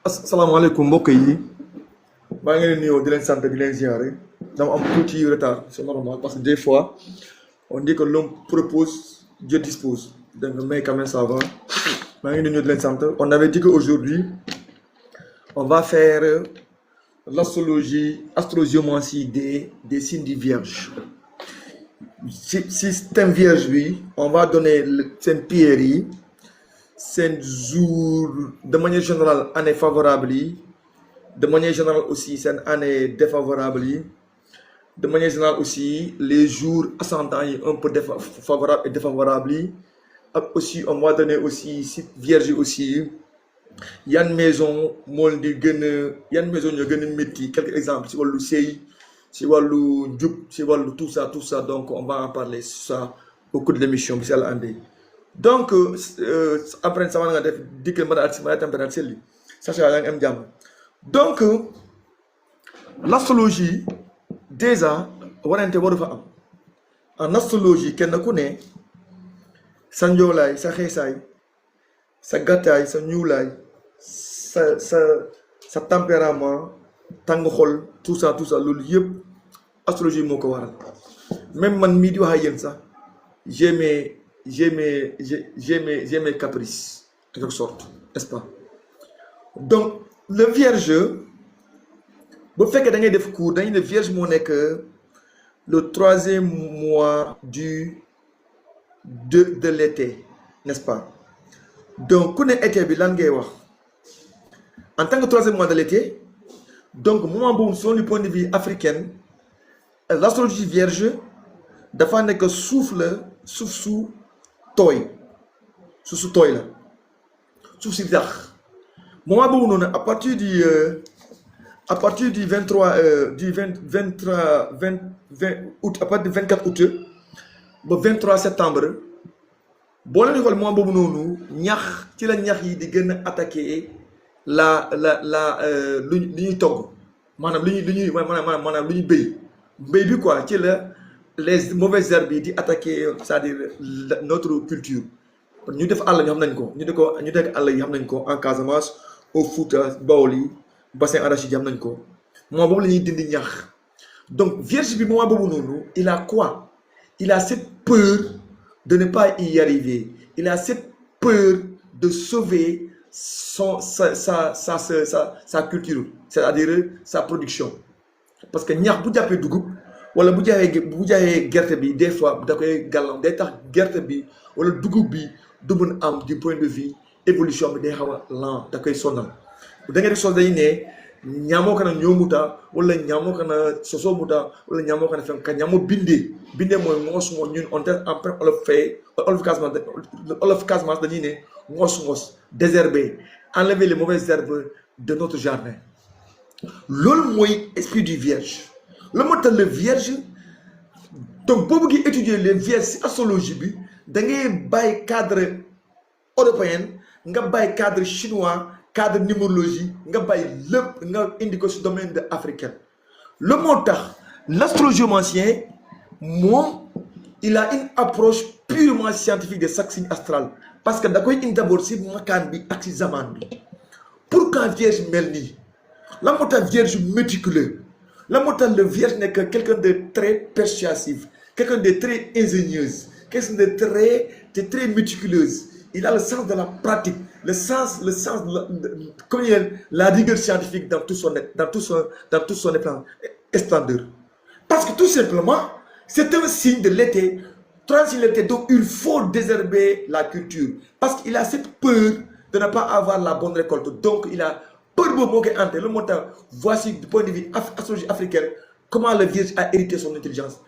Assalamualaikum mbokk yi maa ngi leen nuyoo di leen sant di leen ziaré dama am tuuti retard c'est normal parce que des fois on dit que l'homme propose Dieu dispose donc mais quand même ça va maa ngi leen nuyoo di leen sant. On avait dit qu'aujourd'hui on va faire l'astrologie des signes du vierge. Système vierge bi on va donner seen pierre yi seen jour de manière générale année favorable yi, de manière générale aussi seen année défavorable yi, de manière générale aussi les jours ascendants yi un peu favorable et défavorable yi, ak aussi on va donner aussi si vierge yi aussi yan maison moo leen di gën a yan maison ñoo gën a métti quelques exemples si wàllu sëy si wàllu njub si wàllu tout ça donc on va en parler ça au cours de l'émission bi si yàlla àndee. Donc après sama nga def dikkal mën a at si mën a température selli sacha yaa ngi am jàmm. Donc l'astrologie déjà warante waru fa am. En astrologie kenn ku ne sa njoolaay sa xeesaay sa gàttaay sa ñuulaay sa tempérament tàng xol tout ça loolu yëpp astrologie moo ko waral. Même man mii di wax ak yéen sax j'ai mes caprices de quelque sorte, n'est-ce pas? Donc le vierge bu fekkee da ngay def cours dañuy ne vierge moo nekk le 3e mois de l'été, n'est-ce pas? Donc ku ne été bi lan ngay wax en tant que 3e mois de l'été, donc moment boobu selon le point de vue africain l'astrologie vierge dafa nekk suuf la suuf su tooy suuf su tooy la suuf si tax moment boobu noonu à partir du 23 du 20 août à partir du 24 août ba 23 septembre boo leen di xool moment boobu noonu ñax ci la ñax yi di gën a attaqué lu ñuy togg maanaam lu ñuy maanaam lu ñuy béy bi quoi ci la les mauvaises herbes yi di attaqué c'est-à-dire notre culture ñu def àll ñu xam nañ ko ñu def àll yi xam nañ ko en Casamance au Fouta Bawol yi bassin arachide yi xam nañ ko moment boobu la ñuy dindi ñax donc vierge bi moment boobu noonu il a quoi il a cette peur de ne pas y arriver il a cette peur de sauver sa culture c'est-à-dire sa production parce que ñax bu jàppee dugub wala bu jaayee gerte bi des fois da koy gàllam day tax gerte bi wala dugub bi du mën am du point de vue évolution bi day xaw a lent da koy sonal da ngay def sos dañuy ne ñaamoo kana ñoomuta wala ñaamoo kana sosomuta wala ñaamoo kana fen ka ñaamo bindee mooy ngoos ñun on tête en près olof Casamance dañuy ne ngoos désherber enlever les mauvaises herbes de notre jardin loolu mooy esprit du vierge la moo tax le vierge donc boo bëggee étudier les vierges si astrologie bi da ngay bàyyi cadre européen nga bàyyi cadre chinois cadre numérologie nga bàyyi lépp nga indi ko si domaine de africain le moo tax l'astrogéomantien moom il a une approche purement scientifique de chaque signe astral parce que da koy indi d'abord si makaan bi ak si zaman bi pourquoi vierge mel nii la moo tax vierge méticuleux la moo tax le vierge nekk quelqu'un de très persuasif quelqu'un de très ingénieuse quelqu'un de très méticuleuse il a le sens de la pratique le sens comme la rigueur scientifique dans tout son splendeur parce que tout simplement c'est un signe de l'été transit l'été donc il faut désherber la culture parce qu'il a cette peur de ne pas avoir la bonne récolte donc il a peur boobu moo koy ante le moo tax voici du point de vue astrologie africaine comment le vierge a hérité son intelligence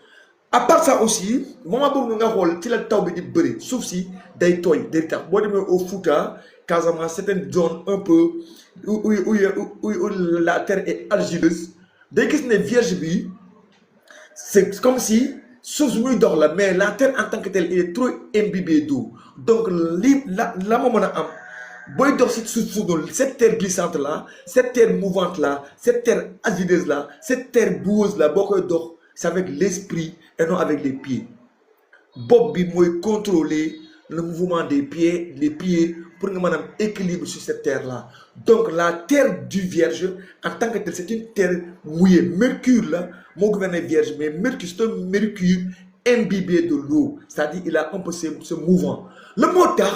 à part ça aussi moment boobu nga xool ci la taw bi di bëri suuf si day tooy day tax boo demee au Fouta Casamance certaines zones un peu où la terre est argileuse day gis ne vierge bi c'est comme si suuf si muy dox la mais la terre en tant que telle il est trop imbibé d'eau donc la moo mën a am booy dox si suuf noonu cette terre glissante là cette terre mouvante là cette terre argileuse là cette terre boueuse là boo koy dox c'est avec l'esprit et non avec les pieds bopp bi mooy contrôler le mouvement des pieds les pieds pour nga mën a am équilibre sur cette terre là donc la terre du vierge en tant que telle c'est une terre mouillée mercure là moo gouverné vierge mais mercure c'est un mercure imbibé de l'eau c'est-à-dire il a un peu ce mouvement le moo tax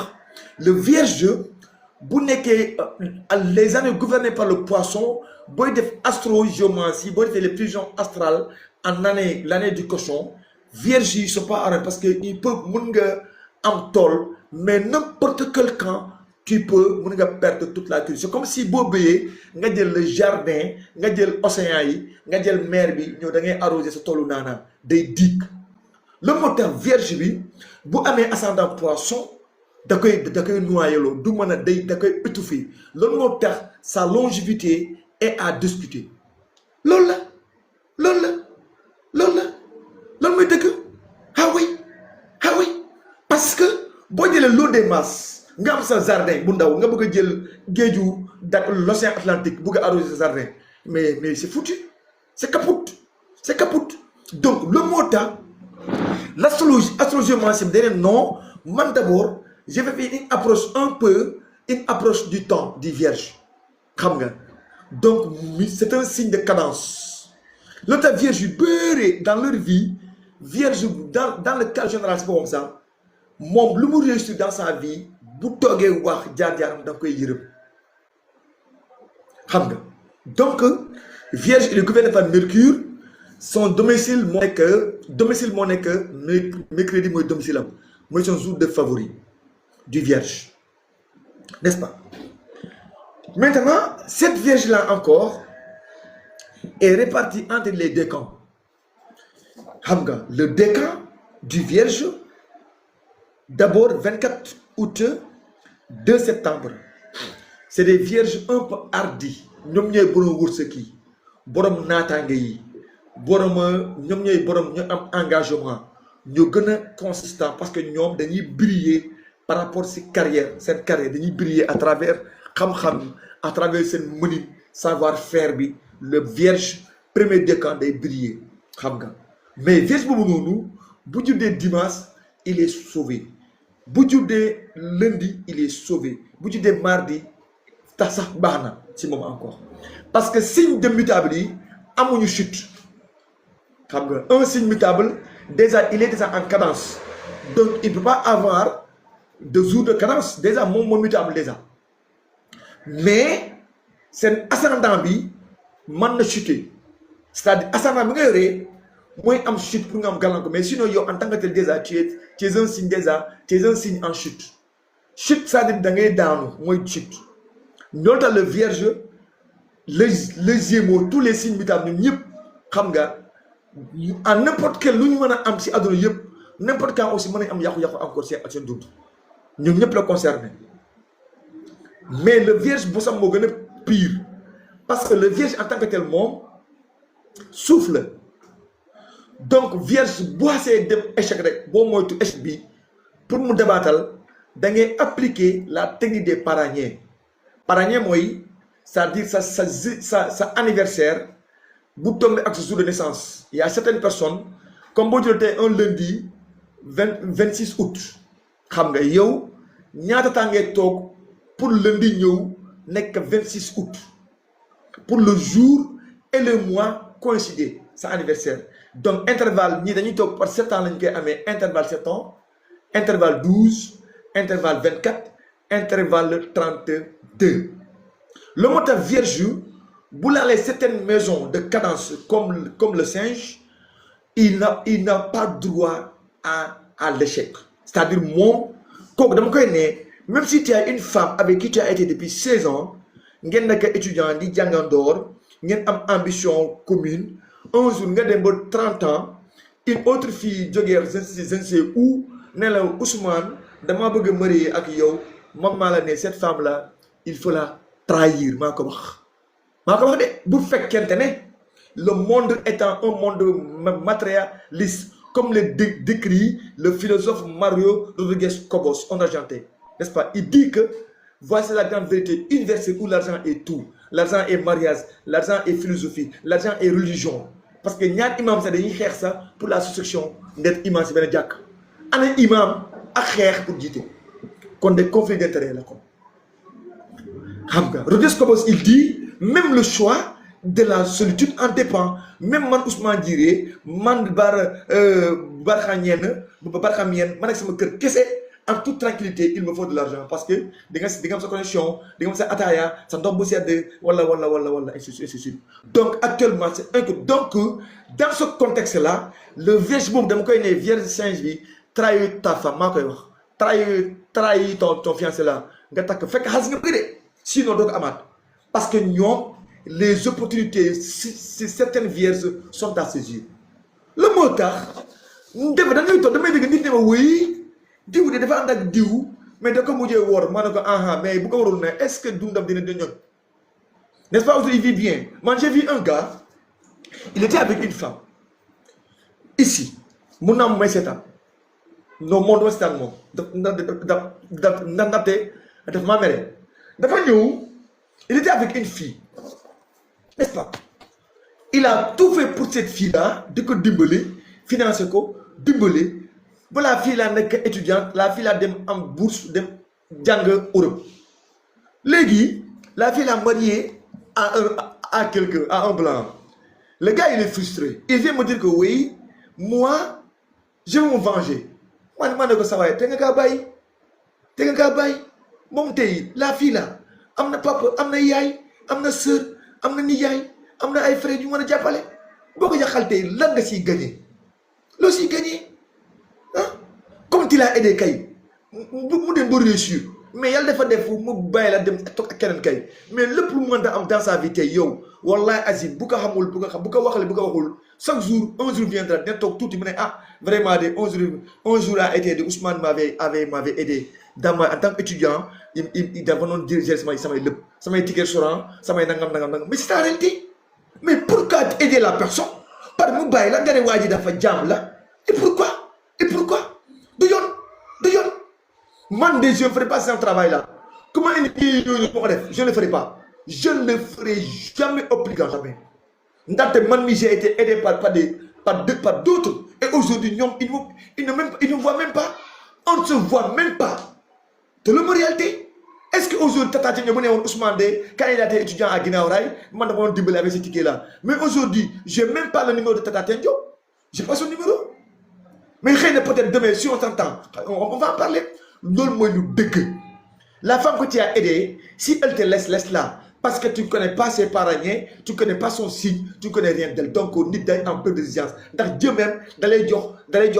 le vierge bu nekkee les années gouvernées par le poisson booy def astrogéomancie booy defee les prévisions astrales en l'année du cochon vierge yi sont pas arrêtés parce que il peut mën nga am tool mais n'importe quel camp tu peux mën nga perdre toute la culture c'est comme si boo béyee nga jël le jardin nga jël océan yi nga jël mer bi ñëw da ngay arroser sa toolu naana day dig le moo tax vierge bi bu amee ascendant poisson da koy noyeloo du mën a da koy étouffer loolu moo tax sa longévité est à discuter loolu mooy dëgg ah oui parce que boo jëlee l'eau des masses nga am sa jardin bu ndaw nga bëgg a jël géeju l'océan Atlantique bëgg a arroser sa jardin mais c'est foutu c'est kaput donc le moo tax l'astrogéomancie dañ ne non man d'abord je vais faire une approche du temps du vierge xam nga donc c'est un signe de cadence loolu tax vierge yu bëre dans leur vie vierge dans le cas général c'est comme ça moom lu mu réussir dans sa vie bu toogee wax jaar-jaaram da nga koy yërëm xam nga donc vierge il est gouverné par Mercure son domicile moo nekk mercredi mooy domicile am mooy son jour de favori du vierge n'est-ce pas maintenant cette vierge là encore est répartie entre les décans xam nga le décan du Vierge, d'abord 24 août, 2 septembre. C'est des vierges un peu hardis. Ñom ñoy borom wërsëg borom naataange yi borom ñom ñoy borom ñu am engagement ñu gëna consistant parce que ñom dañuy briller par rapport ci carrière cette carrière dañuy briller à travers xam-xam à travers sen mënin savoir-faire bi le vierge premier décan day briller xam nga mais vierge boobu noonu bu juddee dimanche il est sauvé bu juddee lundi il est sauvé bu juddee mardi tax sax baax na ci moom encore parce que signe de mutable yi amuñu chute xam nga un signe mutable déjà il est déjà en cadence donc il ne peut pas avoir de jours de cadence déjà moom moo mutable déjà mais seen ascendant bi mën na chuter c'est-à-dire ascendant bi nga yoree mooy am chute pour nga am gàllankoor mais sinon yow en tant que tel déjà tu es un signe déjà tu es un signe en chute c'est-à-dire da ngay daanu mooy chute loolu tax le vierge les Gémeaux tous les signes mutables ñun ñëpp xam nga en n'importe quel lu ñu mën a am si àdduna yëpp n'importe quand aussi mën nañ am yàqu-yàqu encore seen dund ñun ñëpp la concerné mais le vierge bosam moo gën a pire parce que le vierge en tant que tel moom souffle donc vierge bu xasee dem échec rek boo moytu échec bi pour mu dabaatal da ngay appliquer la technique des paragnés paragnés mooy c'est-à-dire sa anniversaire bu tombé ak sa jour de naissance il y a certaines personnes comme boo jëlee un lundi 26 août xam nga yow ñaata temps ngay toog pour lundi ñëw nekk 26 août pour le jour et le mois coïncider sa anniversaire donc intervalle ñii dañuy toog par 7 ans la ñu koy amee intervalle 7 ans intervalle 12 intervalle 24 intervalle 32 le mot vierge bu laalee certaines maisons de cadence comme le singe il n'a pas droit à l'échec c'est-à-dire moom kooku dama koy ne même si tu as une femme avec qui tu as été depuis 16 ans ngeen nekk étudiant di jàngandoor ngeen am ambition commune un jour nga dem ba 30 ans une autre fille jógee je ne sais où ne la Ousmane dama bëgg a marier ak yow moom maa la ne cette femme là il faut la trahir maa ko wax de bu fekkente ne le monde étant un monde matérialiste comme le décrit le philosophe Mario Rodriguez Cobos en argentin, n'est-ce pas? Il dit que voici la grande vérité universelle où l'argent est tout. L'argent est mariage, l'argent est philosophie, l'argent est religion. Parce que ñaar imam sax dañuy xeex sax pour la succession d'être imam si benn jàkk ana imam ak xeex pour jiite kon des conflits d'intérêts la kon xam nga Rodriguez Cobos il dit même le choix de la solitude en dépend même man Ousmane Diré man Barxam Yeen man ak sama kër kese en toute tranquillité il me faut de l'argent parce que di nga am sa connexion di nga am sa ataaya sa ndox bu sedd wala ainsi de suite donc actuellement c'est un donc dans ce contexte là le vierge boobu dama koy ne vierge singe bi trahir ta femme maa koy wax trahir ton fiancé là nga takk fekk xaalis nga bëgg de sinon doo ko amaat parce que ñoom les opportunités si certaines vierges sont à saisir le moo tax def dañuy toog damay dégg nit ne ma wéy diw de dafa ànd ak diw mais da ko mujjee woor ma ne ko mais bu ko warul ne est-ce que dundam dina ñoŋ n'est-ce pas aujourd'hui il vit bien man j'ai vu un gars il était avec une femme ici mun naa may seetaan non moom dama seetaan moom daf maa mere dafa ñëw il était avec une fille n'est-ce pas il a tout fait pour cette fille-là di ko dimbali financer ko dimbali ba la fille la nekk étudiante la fille la dem am bourse dem jàng Europe léegi la fille la marié à quelqu'un à un blanc le gars il est frustré il vient me dire que oui moi je vais me venger man ne ko sawaay te nga kaa bàyyi moom tey la fille la am na papa am na yaay am na sœur am na nijaay am na ay frères yu mën a jàppale boo ko yàqal tey lan nga siy gagné comme tu l'as aidé kay mu dem ba réussir mais yàlla dafa def mu bàyyi la dem toog ak keneen kay mais lépp lu mu mën a am dans sa vie tey yow wallahi azim bu ko xamul bu ko xam bu ko waxale bu ko waxul chaque jour un jour viendra dina toog tuuti mu ne ah vraiment de un jour a été de Ousmane m'avait aidé en tant qu'étudiant il dafa noonu diriger samay lépp samay ticket restaurant samay nangam mais c'est la réalité mais pourquoi aider la personne par mu bàyyi la nga ne waa ji dafa jaam la et pourquoi du yoon man de je ne ferai pas ce travail là comment indi ñooñu moo ko def je ne le ferai pas je ne le ferai jamais obligatoire jamais ndaxte man mi j'ai été aidé par d'autres et aujourd'hui ñoom ils ne voient même pas on ne se voit même pas te la réalité est-ce que aujourd'hui Tata Tiendou bu ne woon Ousmane de quand il était étudiant à Guinaw Rail man dama doon dimbali avec ce ticket là mais aujourd'hui j'ai même pas le numéro de Tata Tiendou j'ai pas son numéro mais xëy na peut-être demain si on s'entend on va en parler loolu mooy lu dëgg la femme que tu as aidée si elle te laisse-la parce que tu ne connais pas ses parents tu ne connais pas son signe tu ne connais rien d'elle donc nit day am peu de diligence ndax Dieu même dalay jox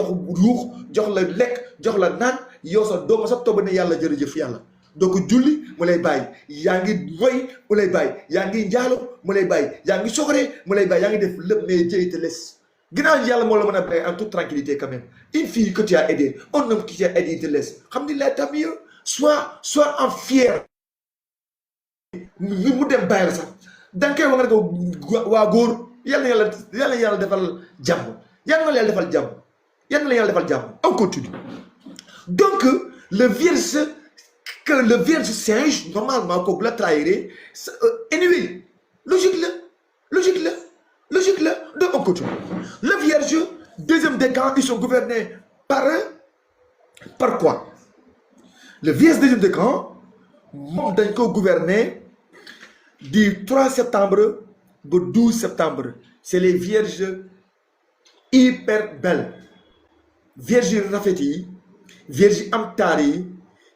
ruux jox la lekk jox la naan yow sa dooma sa toba ne yàlla jërëjëf yàlla donc julli mu lay bàyyi yaa ngi moy mu lay bàyyi yaa ngi njaalo mu lay bàyyi yaa ngi soxoree mu lay bàyyi yaa ngi def lépp mais Dieu te laisse ginnaaw yàlla moo la mën a bàyyi en toute tranquillité quand même une fille que tu as aidé un homme qui t'a aidé te laisse xam ni la tant mieux soit en fier mu dem bàyyi la sax danga koy wax nga ko waa góor yàlla defal jàmm yàlla na yàlla defal jàmm on continue donc le vierge singe normalement kooku la trahiré anyway logique la donc on continue le vierge deuxième décan ils sont gouvernés par quoi le vierge deuxième décan moom dañ ko gouverner du 3 septembre ba 12 septembre c'est les vierges hyper belles vierges yi rafet yi vierges yi am taar yi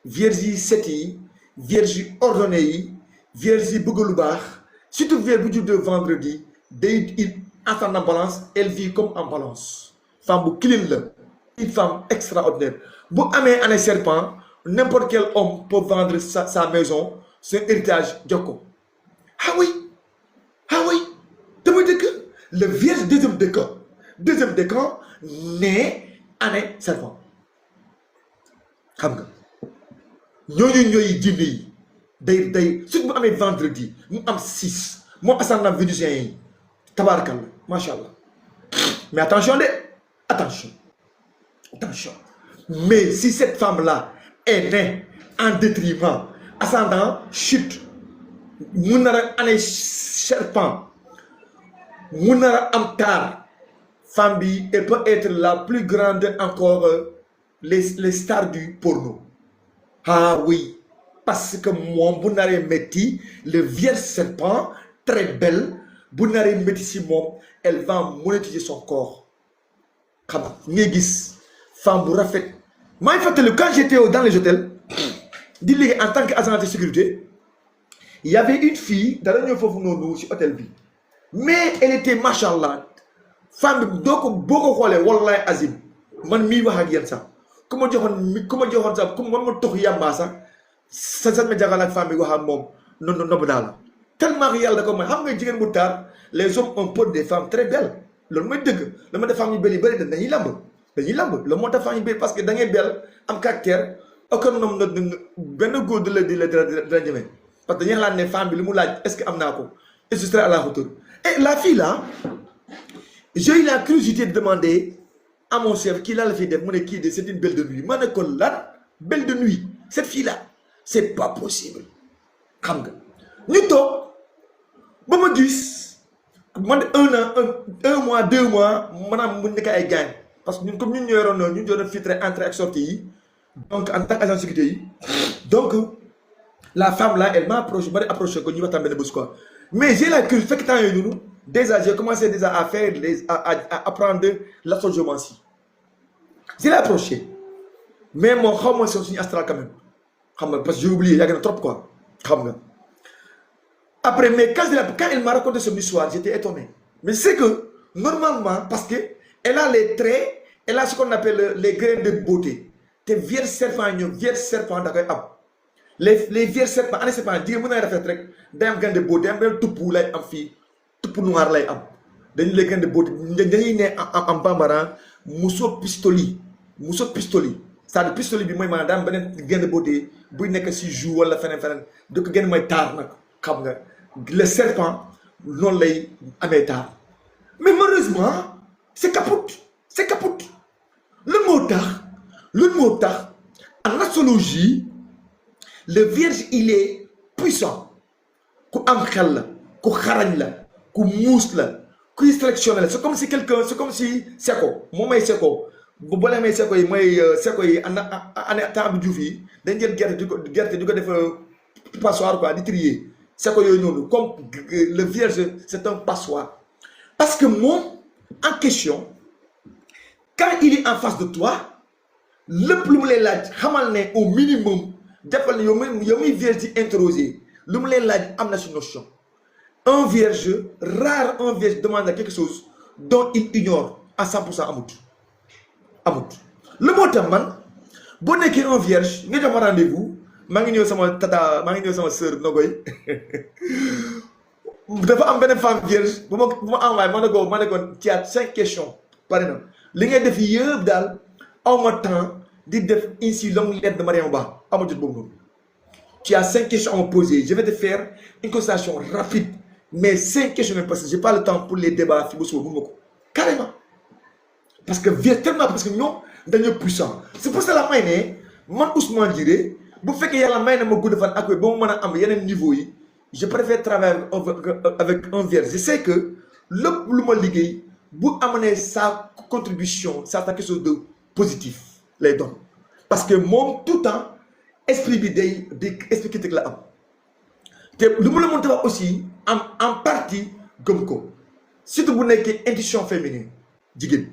vierges yi set yi vierges yi ordonnées yi vierges yi bëgg lu baax surtout vierge bu judd vendredi day il ascendant en balance elle vit comme en balance femme bu clean la une femme extraordinaire bu amee année serpent n'importe quel homme peut vendre sa maison son héritage jox ko ah oui damay dëkk le vierge deuxième décan né année serpent xam nga ñooñu ñooy jinne yi day surtout bu amee vendredi mu am 6 moom ascendant vénusien yi tabaarkalla macha allah mais attention mais si cette femme là est née en détriment ascendant chute mu nar a année serpent mu nar a am taar femme bi elle peut être la plus grande encore les stars du porno ah oui parce que moom bu naree métti le vierge serpent très belle bu naree métti si moom elle va monétiser son corps xam nga ngay gis femme bu rafet maa ngi fàttali quand j'étais dans les hôtels di liggéey en tant qu'agent de sécurité il y avait une fille dara ñëw foofu noonu si hôtel bi mais elle était machallah femme bi boo ko xoolee wallahi azim man mii wax ak yéen sax ku ma joxoon sax comme man ma tox yàmbaa sax sa ma jagal ak femme bi wax ak moom noonu nobu naa la tellement que yàlla da ko may xam nga jigéen bu taar les hommes ont peur des femmes très belles loolu mooy dëgg la ma def femmes yu bëri dañuy lamb loolu moo tax femmes yu bëri parce que da ngay belle am caractère aucun homme na benn góor di la ñeme parce que dañuy xalaat ne femme bi li mu laaj est-ce que am naa ko et ce sera à la hauteur et la fille là j'ai eu la curiosité de demander à mon chef kii laa la fiy def mu ne kii de c'est une belle de nuit ma ne ko lan belle de nuit cette fille là c'est pas possible xam nga ñu toog ba ma gis man un mois 2 mois maanaam mu nekk ay gaañ parce que ñun comme ñun ñoo yoroon noonu ñu doon filtrer entrée ak sortie yi donc en tant qu'agent de sécurité yi donc la femme là elle m'a approché ko ñu waxtaan benn bés quoi mais j'ai la curiosité fekk temps yooyu noonu déjà j'ai commencé déjà à faire à apprendre l'astrologie. J'ai approché mais mon xaw ma suñu astral quand même xam nga parce que j'ai oublié yàgg na trop quoi xam nga après mais quand elle m'a raconté son histoire j'étais étonné mais c'est que normalement parce que elle a les traits elle a ce qu'on appelle les grains de beauté te vierge serpent da koy am les vierges serpent année serpent jigéen mën na rafet rek day am gande boo day am benn tupp lay am fii tupp noir lay am dañu lay gande boo dañuy ne en bambara muso pistoli c'est-à-dire pistoli bi mooy maanaam daa am beneen gande boo buy nekk si joue wala feneen du ko gën mooy taar nag xam nga le serpent noonu lay amee taar mais malheureusement c'est capote lan moo tax en astrologie le vierge il est puissant ku am xel la ku xarañ la ku muus la kuy sélectionné la c'est comme si Seko moom may Seko bu boolee may Seko yi mooy Seko yi ana temps bi Diouf yi dañ jël gerte di ko def passoire quoi di trier Seko yooyu noonu comme le vierge c'est un passoire parce que moom en question quand il est en face de toi lépp lu mu lay laaj xamal ne au minimum jàppal ne yow muy vierge di interroger lu mu lay laaj am na si notion un vierge demande à quelque chose dont il ignore à 100% amut lu moo tax man boo nekkee un vierge nga jox ma rendez-vous maa ngi ñëw sama sœur Nogoy dafa am benn femme vierge bu ma envoyé ma ne ko ci 5 questions pare na li ngay def yëpp daal aw ma temps di def ainsi longue lettre de Mariama Ba ama jot boobu noonu tu as 5 questions à me poser je vais te faire une conversation rapide mais 5 questions même parce que j'ai pas le temps pour les débats fi ba suba mun ma ko carrément parce que tellement parce que ñoom dañoo puissant c'est pour cela may ne man Ousmane Diré bu fekkee yàlla may na ma gudd fan ak ba mu mën a am yeneen niveau yi je préfère travailler avec un vierge je sais que lépp lu ma liggéey bu amener sa contribution ça quelque chose de positif lay doon parce que moom tout le temps esprit bi day expliqué la am te lu mu la mën a wax aussi en partie gëm ko surtout bu nekkee intuition féminine jigéen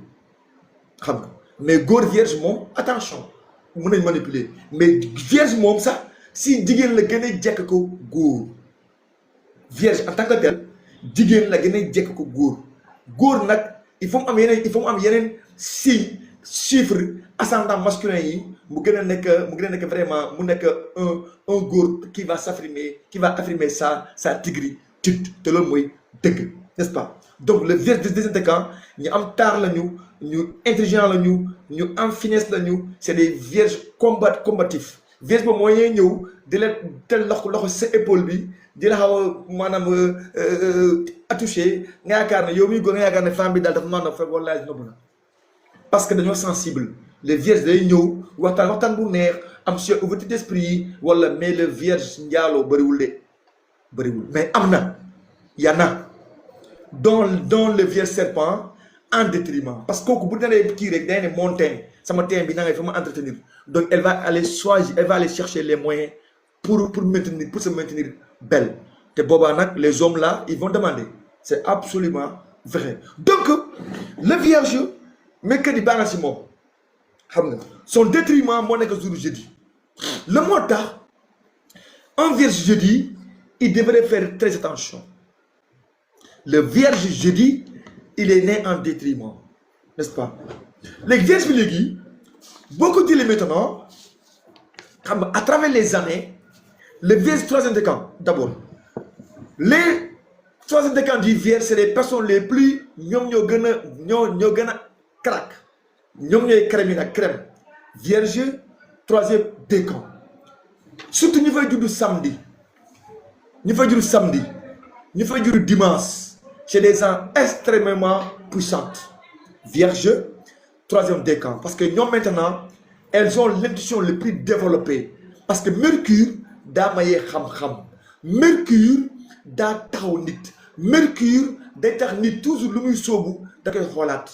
xam nga mais góor vierge moom attention mën nañ manipuler mais vierge moom sax si jigéen la gën a jekk ko góor vierge en tant que tel jigéen la gën a jekk ko góor nag il faut mu am yeneen signe chiffre ascendant masculin yi mu gën a nekk vraiment mu nekk un góor qui va affirmer sa tigritude te loolu mooy dëgg n'est-ce pas donc le vierge de deuxième décan ñu am taar la ñu intelligent la ñu am finesse la ñu c'est des vierges combatifs vierge boobu mooy ñëw di la tel loxo sa épaule bi di la xaw a maanaam attouché nga yaakaar ne yow miy góor nga yaakaar ne femme bi daal dafa maanaam fekk wala nobu na parce que dañoo sensible les vierges day ñëw waxtaan bu neex am sur ouverture d'esprit wala mais le vierge njaaloo bëriwul mais am na yana dont le vierge serpent en détriment parce que kooku bu naree kii rek day ne montagne sama teen bi na ngay fa ma entretenir donc elle va aller chercher les moyens pour se maintenir belle te boobaa nag les hommes là ils vont demander c'est absolument vrai donc le vierge mercredi baax na si moom xam nga son détriment moo nekk jour jeudi le moo tax un vierge jeudi il devrait faire très attention le vierge jeudi il est né en détriment n'est-ce pas léegi vierge bi léegi boo ko jëlee maintenant xam nga à travers les années le vierge troisième décan d'abord les troisième décan du vierge c'est les personnes les plus ñoom ñoo gën a crack ñoom ñooy crème yi nag crème vierge troisième décan surtout ñu fay juddu samedi ñu fay juddu dimanche c'est des gens extrêmement puissantes vierge troisième décan parce que ñoom maintenant elles ont l'intuition le plus développée parce que Mercure daa mayee xam-xam Mercure daa taxaw nit Mercure day tax nit toujours lu muy sóobu da koy xoolaat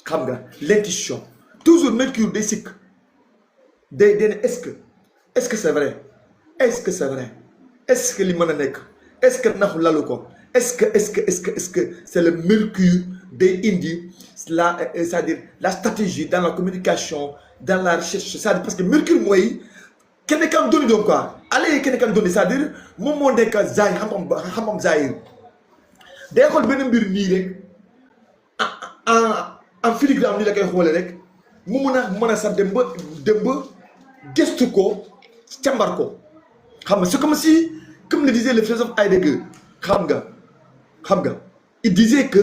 xam nga l'intuition toujours Mercure day sikk day ne est-ce que c'est vrai est-ce que li mën a nekk est-ce que naxu lalu ko est-ce que c'est le Mercure day indi c'est-à-dire la stratégie dans la communication dans la recherche c'est-à-dire parce que Mercure mooy kenn kan doni donc quoi allez kenn kan doni c'est-à-dire moom moo nekk zaahir xam-xam zaahir day xool benn mbir nii rek en filigrane nii la koy xoolee rek mu mën a sax dem ba gëstu ko càmbar ko C'est comme si, comme le disait le philosophe Heidegger, il disait que,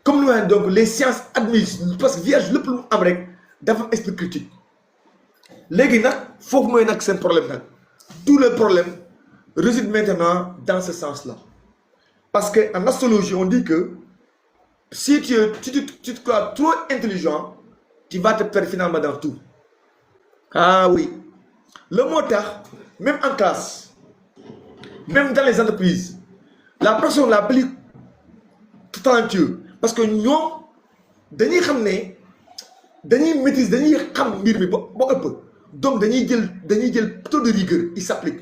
comme nous, donc, les sciences admises, parce que vierge, le plus américain, d'avoir un esprit critique. Les gens, il faut que nous ayons un problème. Tout le problème réside maintenant dans ce sens-là. Parce qu'en astrologie, on dit que si tu te crois trop intelligent, tu vas te perdre finalement dans tout. Ah oui. Le motard, même en classe, même dans les entreprises, la personne la plus talentueuse, parce que nous, nous maîtrisons, nous savons, donc nous avons trop de rigueur, il s'applique.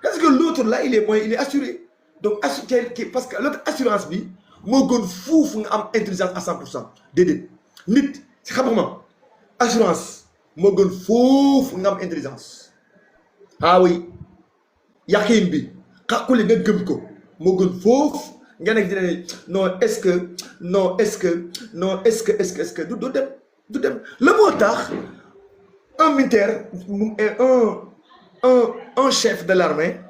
Parce que l'autre là, il est assuré. Donc, parce que l'autre assurance, moi, je suis intelligence à 100%. Dédé. Nit, c'est comment? Assurance, moi, je suis intelligence. Ah oui. Yakin bi. Quand les gens sont moi, je suis non, est-ce que, le motard, un militaire, un chef de l'armée,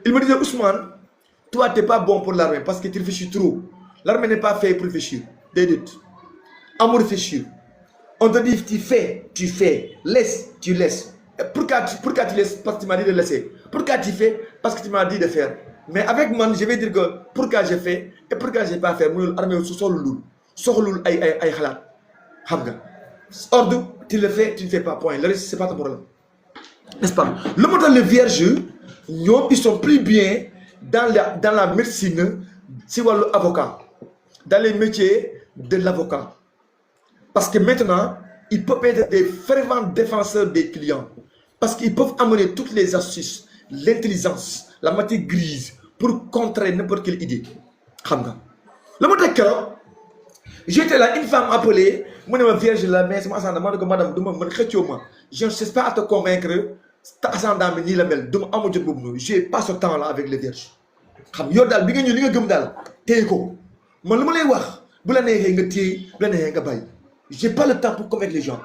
il me disait, Ousmane, toi, tu n'es pas bon pour l'armée parce que tu réfléchis trop. L'armée n'est pas faite pour réfléchir. Dédite. Amour réfléchir. On te dit, tu fais. Laisse, tu laisses. Pourquoi tu laisses? Parce que tu m'as dit de laisser. Pourquoi tu fais? Parce que tu m'as dit de faire. Mais avec moi, je vais dire que pourquoi j'ai fait et pourquoi je n'ai pas fait. L'armée, c'est sur le loul. Sur le loul, aïe, halat. Ordre, tu le fais, tu ne fais pas. Point. Le reste, ce n'est pas ton problème. N'est-ce pas? Le modèle de vierge, ils sont plus bien dans la médecine, si vous êtes avocat, dans les métiers de l'avocat. Parce que maintenant, ils peuvent être des fervents défenseurs des clients. Parce qu'ils peuvent amener toutes les astuces, l'intelligence, la matière grise pour contrer n'importe quelle idée. Le modèle que j'étais là, une femme appelée, moi, ma vierge là, mais c'est madame, je ne sais pas à te convaincre. Je n'ai pas ce temps-là avec les vierges. Je n'ai pas le temps pour convaincre les gens.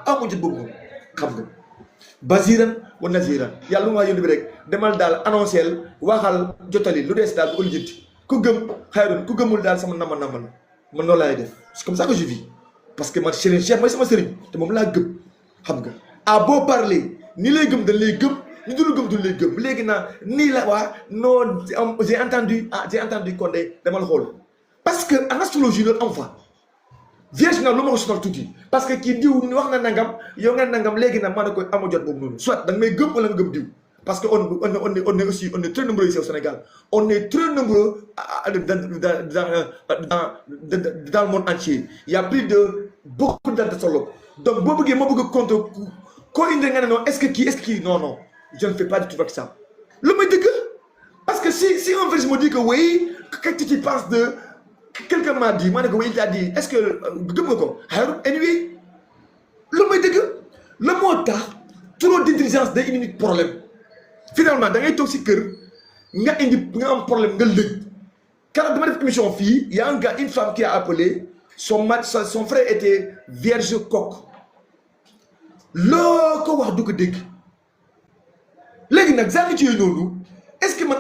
Baziran ou Naziran. Yalla nga yoni rek demal dal annoncel waxal jotali lu dess dal ko lijeenti ku gem khairun ku gemul dal sama nama man no lay def. C'est comme ça que je vis parce que man chef moy sama serigne te mom la gem xam nga a beau parler ni lay gem dañ lay gem ni dul gem dul lay gem légui na ni la wa non j'ai entendu Condé demal xol parce que en astrologie le envoie vierge na luma ko sonal tuti parce que ki diw wax na nangam yow nga nangam légui na man ko amo jot bobu non soit dang may gëm wala nga gëm diw parce que on est aussi très nombreux ici au Sénégal on est très nombreux dans le monde entier il y a plus de beaucoup d'astrologues donc bo bëggé mo bëgg compte ko indi nga non est-ce que non je ne fais pas du tout avec ça le may deug parce que si un vierge me dit que oui qu'est-ce que tu penses de quelqu'un m'a dit, il t'a dit, est-ce que anyway, le mot trop d'intelligence d'un unique problème. Finalement, dans les toxiques, il y a un problème. Quand on a une commission fille, il y a un gars, une femme qui a appelé, son frère était vierge coq. Le ko wax du ko dégg. Légui nak zami ci nonou. Est-ce que moi,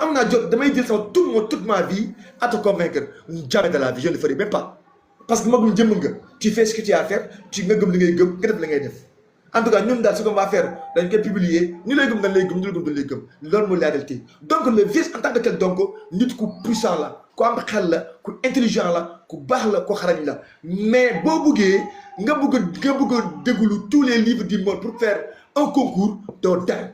toute ma vie à te convaincre? Jamais de la vie, je ne le ferai même pas. Parce que moi, tu fais ce que tu as à faire, tu fais ce que tu as à faire. En tout cas, nous, ce qu'on va faire, nous allons publier, nous allons nous réalité. Donc, le vice en tant que tel, donc, nous sommes puissants là, intelligents là, là. Mais, si vous voulez, tous les livres du monde pour faire un concours, d'ordem.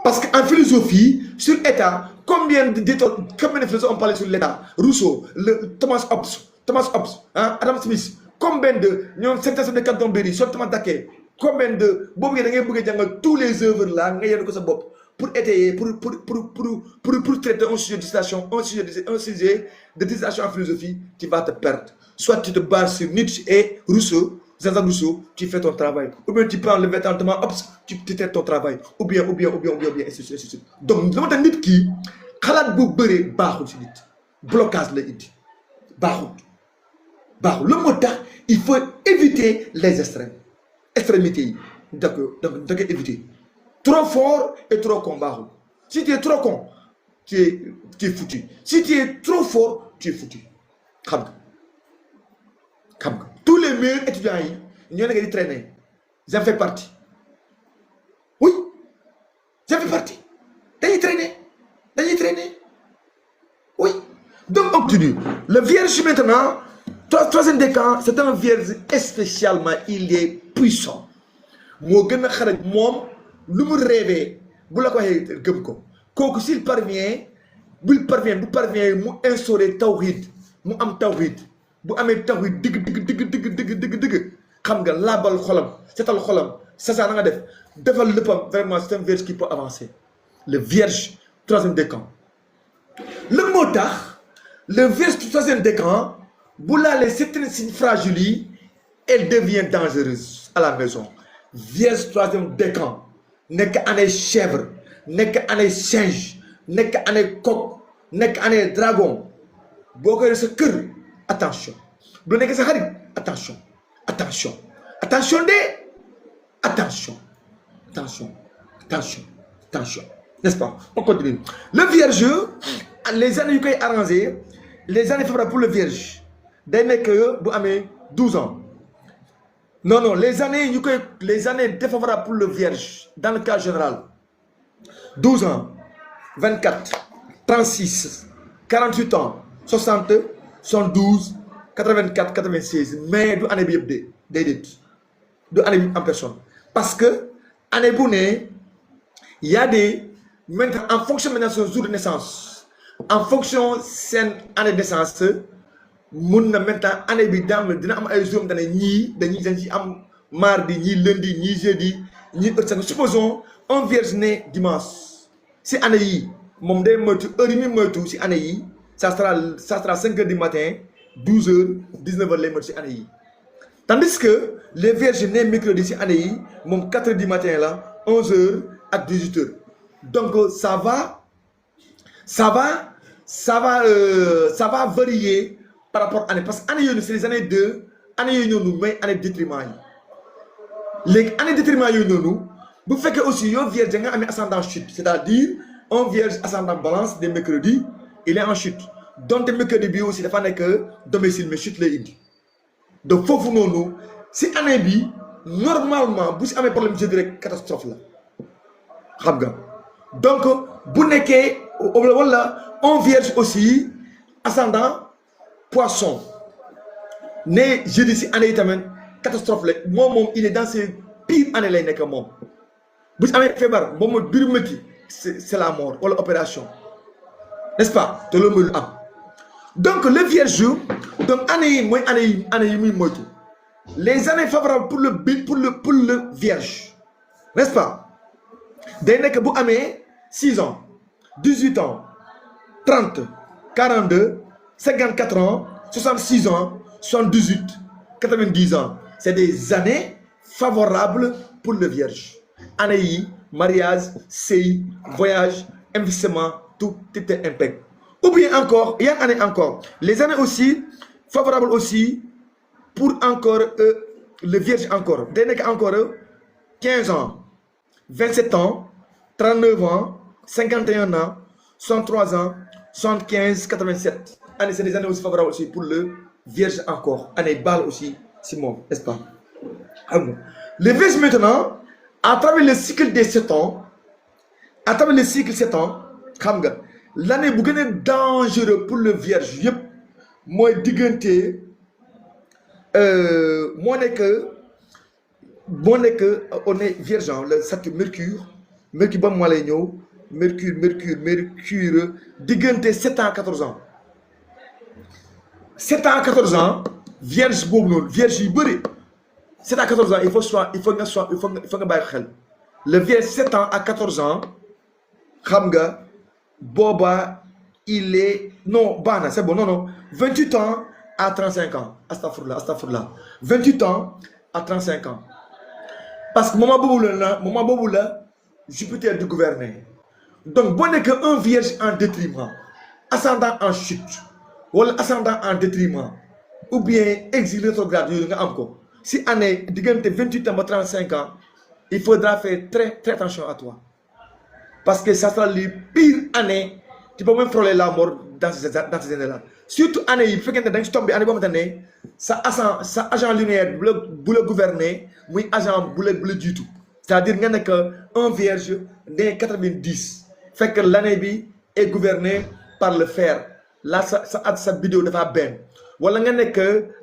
Parce qu'en philosophie, sur l'État, combien de philosophes ont parlé sur l'État? Rousseau, Thomas Hobbes, hein, Adam Smith, combien de synthèse de Canterbury, sur Thomas Daquet, combien de tous les œuvres là, pour étayer, pour traiter un sujet de dissertation, un sujet de dissertation en philosophie, tu vas te perdre. Soit tu te bases sur Nietzsche et Rousseau, Jean-Jacques Rousseau, tu fais ton travail. Ou bien tu prends le vêtement, hop, tu traites ton travail. Ou bien, et ainsi de suite. Donc, nous avons dit qui, khalat bu beuré baxul ci nit. Blocage la indi. Baxul. Le motard, il faut éviter les extrêmes. Extrémités. D'accord, donc éviter. Trop fort et trop con baaxul. Si tu es trop con, tu es foutu. Si tu es trop fort, tu es foutu. Xam nga. Tous les meilleurs étudiants yi ñoo nekk di traîner. J'en fais partie. Oui, j'en fais partie. Dañuy traîner. Oui. Donc on continue. Le vierge maintenant, troisième décan, c'est un vierge spécialement, il est puissant. Moo gën a xarañ moom lu mu rêvé bu la ko waxee gëm ko kooku s'il parvient bu parvient mu instaurer tawhid mu am tawhid bu amee tawhid dëgg xam nga laabal xolam setal xolam ça na nga defal léppam vraiment c'est un vierge qui peut avancer. Le vierge troisième décan le moo tax le vierge troisième décan bu laalee certains signes fragiles yi elle devient dangereuse à la maison. Vierge troisième décan nekk année chèvre nekk année singe nekk année coq nekk année dragon boo koy sa kër attention bu nekk sa xarit attention n'est-ce pas? On continue. Le vierge les années yu koy arrangé les années favorables pour le vierge day nekk bu amee 12 ans. Non, les années défavorables pour le vierge, dans le cas général, 12 ans, 24, 36, 48 ans, 60, 72, 84, 96, mais du année bi de année en personne. Parce que, année bonne, il y a maintenant, en fonction de son jour de naissance, en fonction de cette année de naissance, mun na maintenant année bi dina am ay jours dañuy ñii am mardi ñii lundi ñii jeudi ñii heure. Supposons un vierge né dimanche si année yi moom day moytu heure yi muy moytu si année yi ça sera 5 heures du matin 12 heures 19 heures lay moytu si année yi tandis que les vierges nés mercredi si année yi moom 4 heures du matin la 11 heures ak 18 heures. Donc ça va varier par rapport à année parce que année yooyu c'est les années de année yooyu noonu mooy année détriment yi léegi année détriment yooyu noonu bu fekkee aussi yow vierge nga amee ascendant chute c'est-à-dire un vierge ascendant balance des mercredis il est en chute donte mercredi bi aussi dafa nekk domicile mais chute lay indi donc foofu noonu si année bi normalement bu si amee problème je dirais catastrophe la xam nga donc bu nekkee wala un vierge aussi ascendant poisson né jeudi si année yi tamit catastrophe la moom il est dans ses pires années lay nekk moom bu si amee feebar moom mooy biir métti c'est la mort wala opération n'est-ce pas te loolu mooy lu am donc le vierge donc année yi mooy année yi muy moytu les années favorables pour le vierge n'est-ce pas day nekk bu amee 6 ans 18 ans 30 42 54 ans 66 ans 78 90 ans c'est des années favorables pour le vierge année yi mariage sëy voyage investissement tout est impeccable. Ou bien encore il y a une année encore les années aussi favorables aussi pour encore le vierge encore day nekk encore 15 ans 27 ans 39 ans 51 ans 63 ans 75 87 année c'est des années aussi favorables aussi pour le vierge encore année balle aussi Simon, n'est-ce pas? Le vierge maintenant à travers le cycle des 7 ans xam nga l'année bu gën a dangereux pour le vierge yëpp mooy diggante moo nekk on est vierge le Saturne Mercure ba mu lay ñëw Mercure diggante 7 ans 14 ans 7 ans 14 ans vierge boobu noonu vierge yu bëri 7 à 14 ans il faut nga bàyyi xel le vierge 7 ans à 14 ans xam nga booba il est non baax na c'est bon non 28 ans à 35 ans astafurlah 28 ans à 35 ans parce que moment boobu la Jupiter du gouverner donc boo nekk un vierge en détriment ascendant en chute wala ascendant en détriment ou bien exil rétrograde yooyu nga am ko si année diggante 28 ans ba 35 ans il faudra faire très attention à toi. Parce que ça sera les pires années. Tu peux même frôler la mort dans ces années-là. Surtout année, il faut que tu tombes année comme ça agent lunaire pour le gouverner, oui agent pour le du tout. C'est-à-dire que un vierge né 90 fait que l'année bi est gouvernée par le fer. Là sa vidéo de ben. Wala nga nek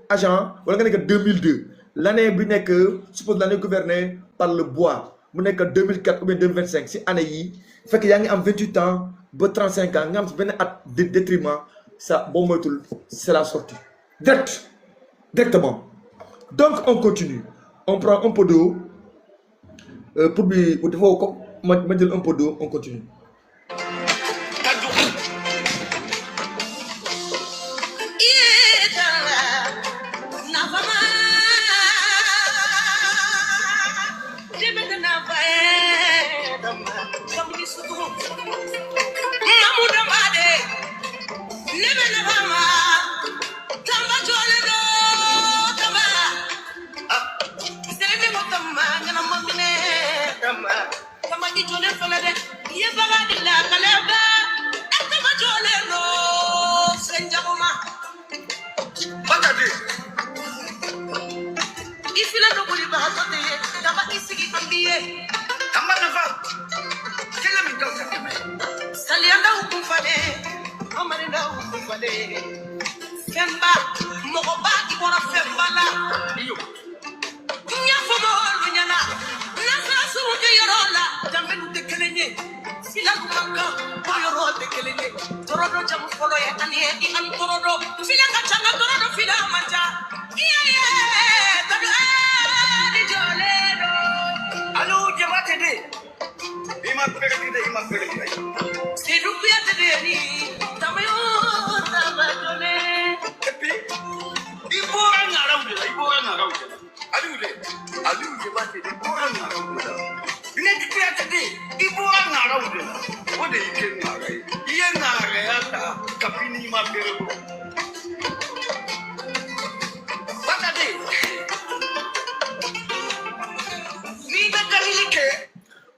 agent wala nga nek 2002. L'année bi nek suppose l'année gouvernée par le bois. Mu nek 2004 ou bien 2025 si année yi fait que yaa ngi am 28 ans ba 35 ans nga am benn at de détriment ça bon moytul c'est la sortie directement. Donc on continue, on prend un peu d'eau pour bi ma jël un peu d'eau, on continue.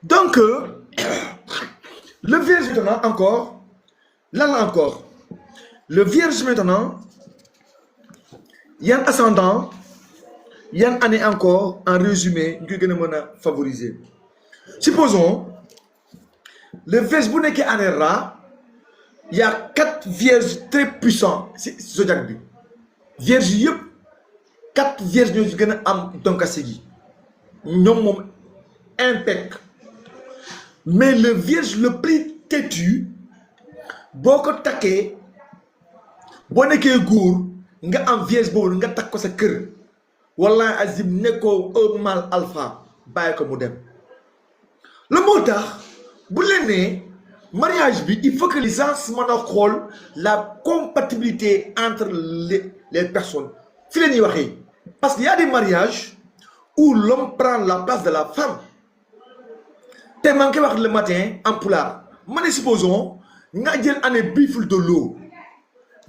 Donc, le vierge maintenant encore, là encore, le vierge maintenant, il y a un ascendant, il y a une année encore, en résumé, que nous avons favorisé. Supposons, le vierge qui est année rare, il y a 4 vierges très puissants, c'est Zodiac B. Vierge, 4 vierges qui ont donc à seguir. Nous sommes impeccable. Mais le vierge le plus têtu, beaucoup taqué, bon que gour, nga am vierge bobu nga tak ko sa kër. Wallahi azim neko un mal alpha, baye ko mu dem. Le motax bu lené mariage bi, il faut que les gens xol la compatibilité entre les personnes. Fi lañuy waxé parce qu'il y a des mariages où l'homme prend la place de la femme. T'es manqué le matin en poulard. Mais supposons, nga jël année bifle de l'eau.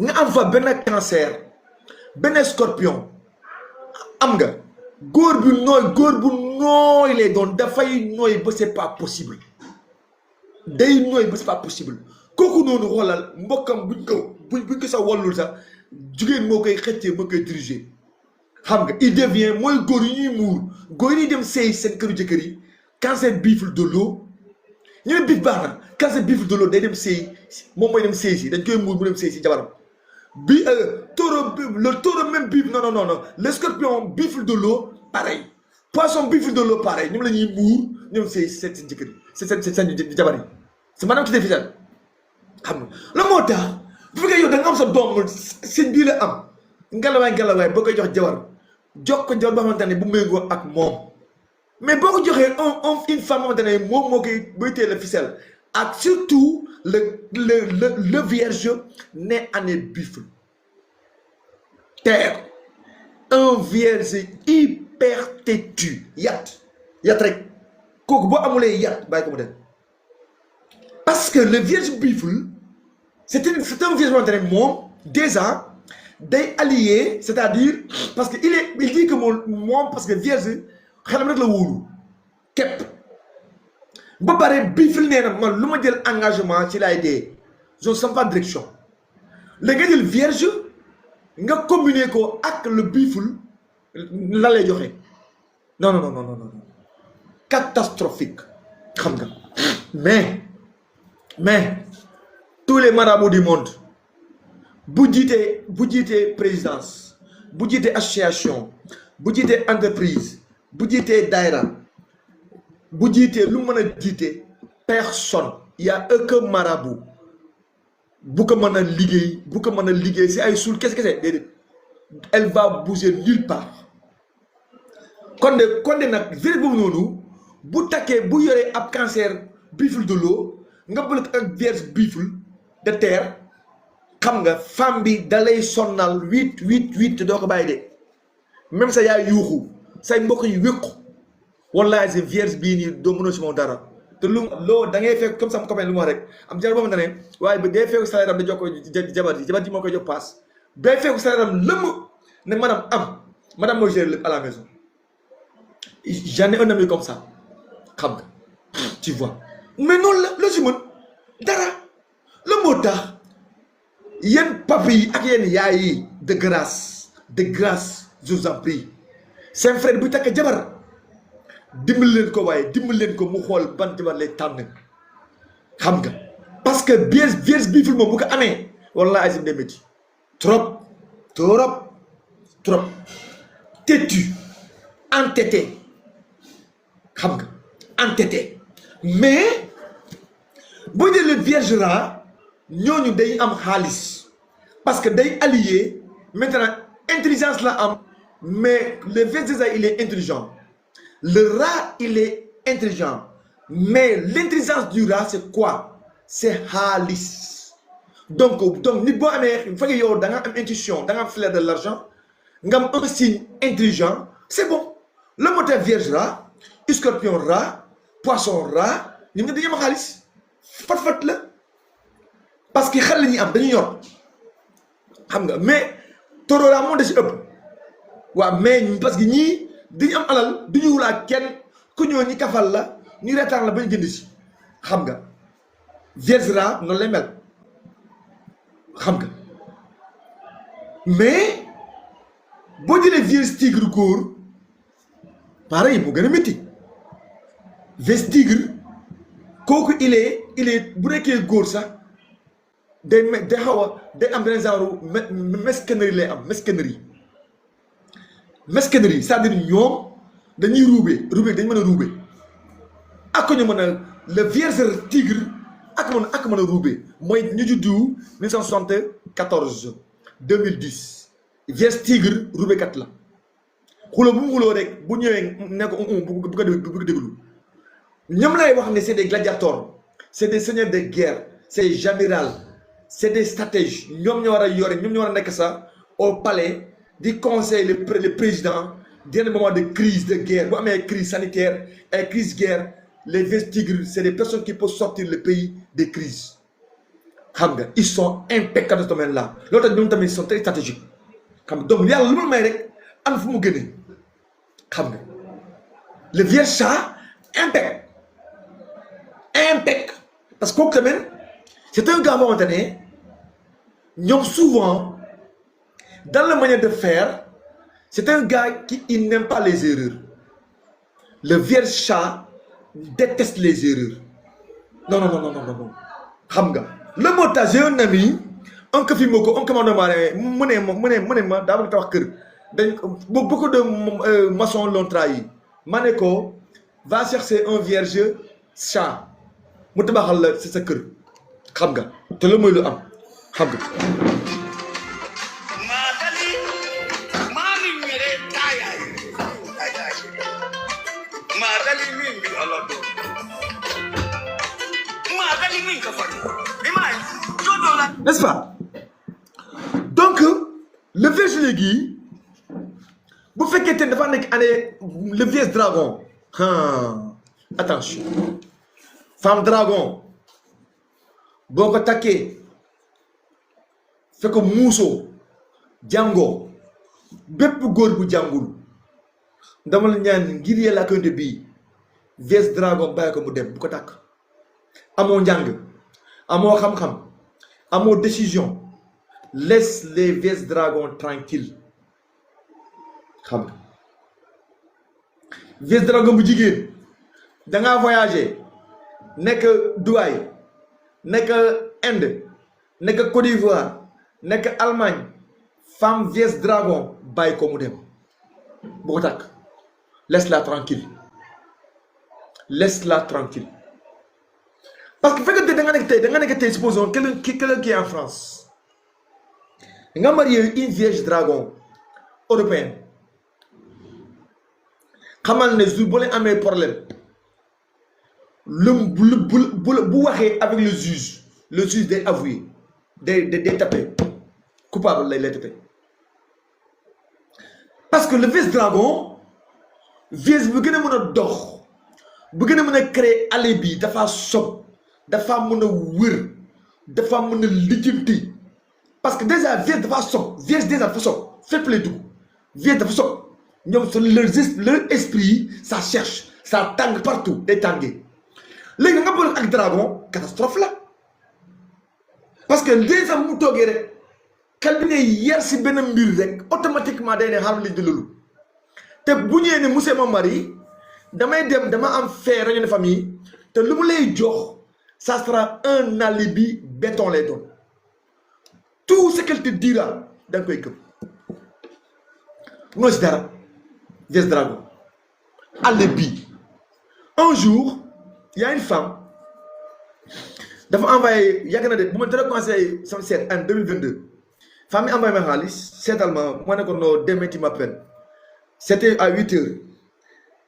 Nga am fa ben cancer, ben scorpion. Am nga góor bu nooy lay doon dafay nooy ba c'est pas possible. Day nooy ba c'est pas possible. Kooku noonu xoolal mbokkam buñ ko sa wallul sax jigéen moo koy xëccee moo koy diriger. Xam nga il devient mooy góor yi ñuy muur góor yi dem sëy seen këru jëkkër yi. Quand c'est bifle de l'eau, il y a un bif barna. Quand c'est bifle de l'eau, d'ailleurs c'est mon moyen de saisir. D'ailleurs que moi saisir jabaram. Le taureau même bifle non. Le scorpion bifle de l'eau pareil. Poisson bifle de l'eau pareil. Nous les mour, nous c'est jabari. C'est madame qui défie ça. Le mota, vous voyez dans comme ça dom c'est bi la am. Ngalaway boko jox jabar. Jox ko jor ba xamantane bu mengo ak mom. Mais beaucoup de gens une femme qui le ficelle. Et surtout le vierge né année buffle. Terre. Un vierge hyper têtu. Yat rek. Parce que le vierge buffle, c'est un vierge déjà des alliés, c'est-à-dire parce qu'il dit que moi parce que vierge xelam rek la wóolu tepp ba pare bifil nee na man lu ma jël engagement ci laay dee je sens pas direction la nga jël vierge nga combiner ko ak le bifil la lay joxe non non non non non catastrophique xam nga mais tous les marabouts du monde bu jiitee présidence bu jiitee association bu jiitee entreprise bu jiitee daayra bu jiitee lu mën a jiite personne y a aucun marabout bu ko mën a liggéey si ay suul kese déedéet elle va bouger nulle part kon de nag virus boobu noonu bu takkee bu yoree ab cancer bifle de l'eau nga bëgg ak vierge bifle de terre xam nga femme bi dalay sonnal 8 te doo ko bàyyi de même sa yaay yuuxu say mbokk yi wéqu wallahi si vierge bii nii doo mënoo si moom dara te lu loo da ngay fekk comme sama copain lu ma wax rek am jar boobu na ne waaye ba day fekk salaire am da jox ko jabar ji moo koy jox paas day fekk salaire am lëmm ne madame mooy gérer lépp à la maison j'en ai un ami comme ça xam nga tu vois mais noonu la si mën dara la moo tax yéen papi yi ak yéen yaay yi de grâce je vous en prie seen frère bu takk jabar dimbali leen ko mu xool ban jabar lay tànn xam nga parce que vierge bifle moom bu ko amee wallahi azim day métti trop têtu entêté xam nga entêté mais boo jëlee vierge rat ñooñu day am xaalis parce que day allié maintenant intelligence la am mais le vierge rat il est intelligent le rat il est intelligent mais l'intelligence du rat c'est quoi c'est xaalis donc nit boo amee fekk yow da nga am intuition da nga am flair de l'argent nga am un signe intelligent c'est bon le moteur vierge rat scorpion rat poisson rat ñoom ñëpp dañuy am xaalis fat la parce que xel la ñuy am dañuy yor xam nga mais taureau rat moo da si ëpp waaw mais parce que ñii dañu am alal duñu wulaa kenn ku ñëw ñi kafal la ñu reetaan la ba ñu jënd si xam nga vierge rat noonu lay mel xam nga mais boo jëlee vierge tigre góor pareil moo gën a métti vierge tigre kooku il est bu nekkee góor sax day am beneen genre mesquinerie lay am mesquinerie c'est-à-dire ñoom dañuy ruube dañu mën a ruube ak ñu mën a le vierge tigre ak mën a ruube mooy ñu juddu 1974 2010 vierge tigre ruubekat la xuloo bu mu xuloo rek bu ñëwee ne ko bu ko déglu ñoom lay wax ne c'est des gladiateurs c'est des seigneurs de guerre c'est des généraux c'est des stratèges ñoom ñoo war a yore ñoom ñoo war a nekk ça au palais di conseil le président d'un moment de crise de guerre bu amee crise sanitaire et crise guerre les vierges tigres c'est des personnes qui peuvent sortir le pays des crises xam nga ils sont impeccables dans ce domaine là loolu tax ñoom tamit ils sont très stratégiques xam nga donc yàlla lu ma may rek am fu mu gënee xam nga le vierge chat impec parce que kooku tamit c'est un gars boo xamante ne ñoom souvent dans la manière de faire c'est un gars qui il n'aime pas les erreurs le vierge chat déteste les erreurs non xam nga le mot ta j'ai un ami un ko fi moo ko un commandement mu ne ma daa bëgg tabax kër dañ beaucoup de maçons l'ont trahi ma ne ko va chercher un vierge chat mu tabaxal la si sa kër xam nga te loolu mooy lu am xam nga n'est-ce pas donc le vierge léegi bu fekkee te dafa nekk année le vierge dragon attention femme dragon boo ko takkee fekk muusoo jàngoo bépp góor bu jàngul dama la ñaan ngir yàlla ak yonent bi vs dragon bàyyi ko mu dem bu ko tàkk. amoo njàng amoo xam-xam amoo décision laisse les vs dragon tranquille xam nga vs dragon bu jigéen dangaa voyager nekk Dubaï nekk Inde nekk Côte d'Ivoire nekk Allemagne femme vs dragon bàyyi ko mu dem bu ko tàkk laisse-la tranquille laisse-la tranquille parce que fekkente da nga nekk tey supposons quelqu'un qui est en France nga marié une vierge dragon européenne xamal ne jour boo leen amee problème bu waxee avec le juge day avouer day tapé coupable lay tapé parce que le vierge dragon vierge bu gën a mën a dox bu gën a mën a créer alibi dafa sob dafa mën a wër dafa mën a lijjanti parce que déjà vierge dafa sob vierge déjà dafa sob fépp lay dugg vierge dafa sob ñoom leur esprit ça cherche ça tàng partout day tàngee léegi nga boole ak dragon catastrophe la parce que déjà mu toogee rek xel bi ngay yar si benn mbir rek automatiquement day ne xaaral li di loolu te bu ñëwee ne monsieur mon mari dama am fait réunion de famille te lu mu lay jox ça sera un alibi béton lay doon tout ce qu'elle te dira da nga koy gëm munoo si dara vs dragon alibi. Un jour il y a une femme dafa envoyé yàgg na de bu ma dara commencé sama seet en 2022 femme yi envoyé ma xaalis seetal ma ne ko non demain tu m'appelles. C'était à 8h.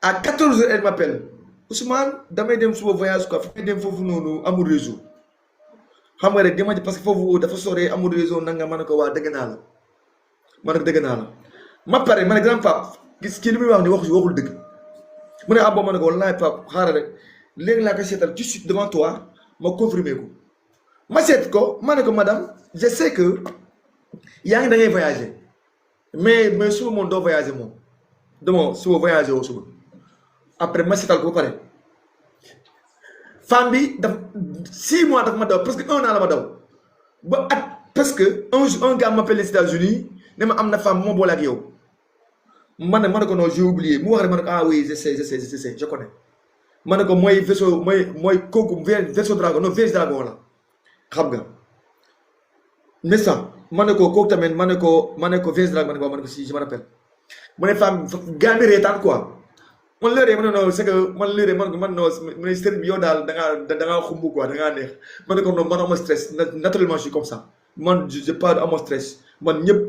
À 14h, elle m'appelle. Ousmane, damay dem suba voyage quoi. Fay dem fofu nonu amul réseau. Xam nga rek dama parce que fofu dafa soré amul réseau nanga ma ne ko waa dëgg naa la. Ma ne ko dëgg naa la. Ma pare ma ne grand pape gis kii li muy wax ni waxul dëgg. Mu ne ah bon ma ne ko wallahi pape xaaral rek léegi laa ko seetal tout de suite devant toi ma confirmer ko. Ma seet ko ma ne ko madame je sais que yaa ngi da ngay voyager mais suba moom doo voyager moom. dama suba voyagé woo suba après ma seetal ko ba pare femme bi daf 6 mois daf ma daw presque 1 an la ma daw ba at parce que un gars m'appelle les États-Unis ne ma am na femme moo boole ak yow ma ne ko non j'ai oublié mu wax rek ma ne ko ah oui je sais je connais ma ne ko mooy vaisseau mooy kooku vaisseau dragon non vierge dragon la xam nga mais ça ma ne ko kooku tamit ma ne ko vierge dragon ma ne ko si je me rappelle. mu ne femme gars bi reetaan quoi man léeg-léeg ma ne non c'est que man léeg-léeg man non mu sëriñ bi yow daal da ngaa xumb quoi da ngaa neex ma ne ko non man amoo stress naturellement je suis comme ça man je pas amoo stress man ñëpp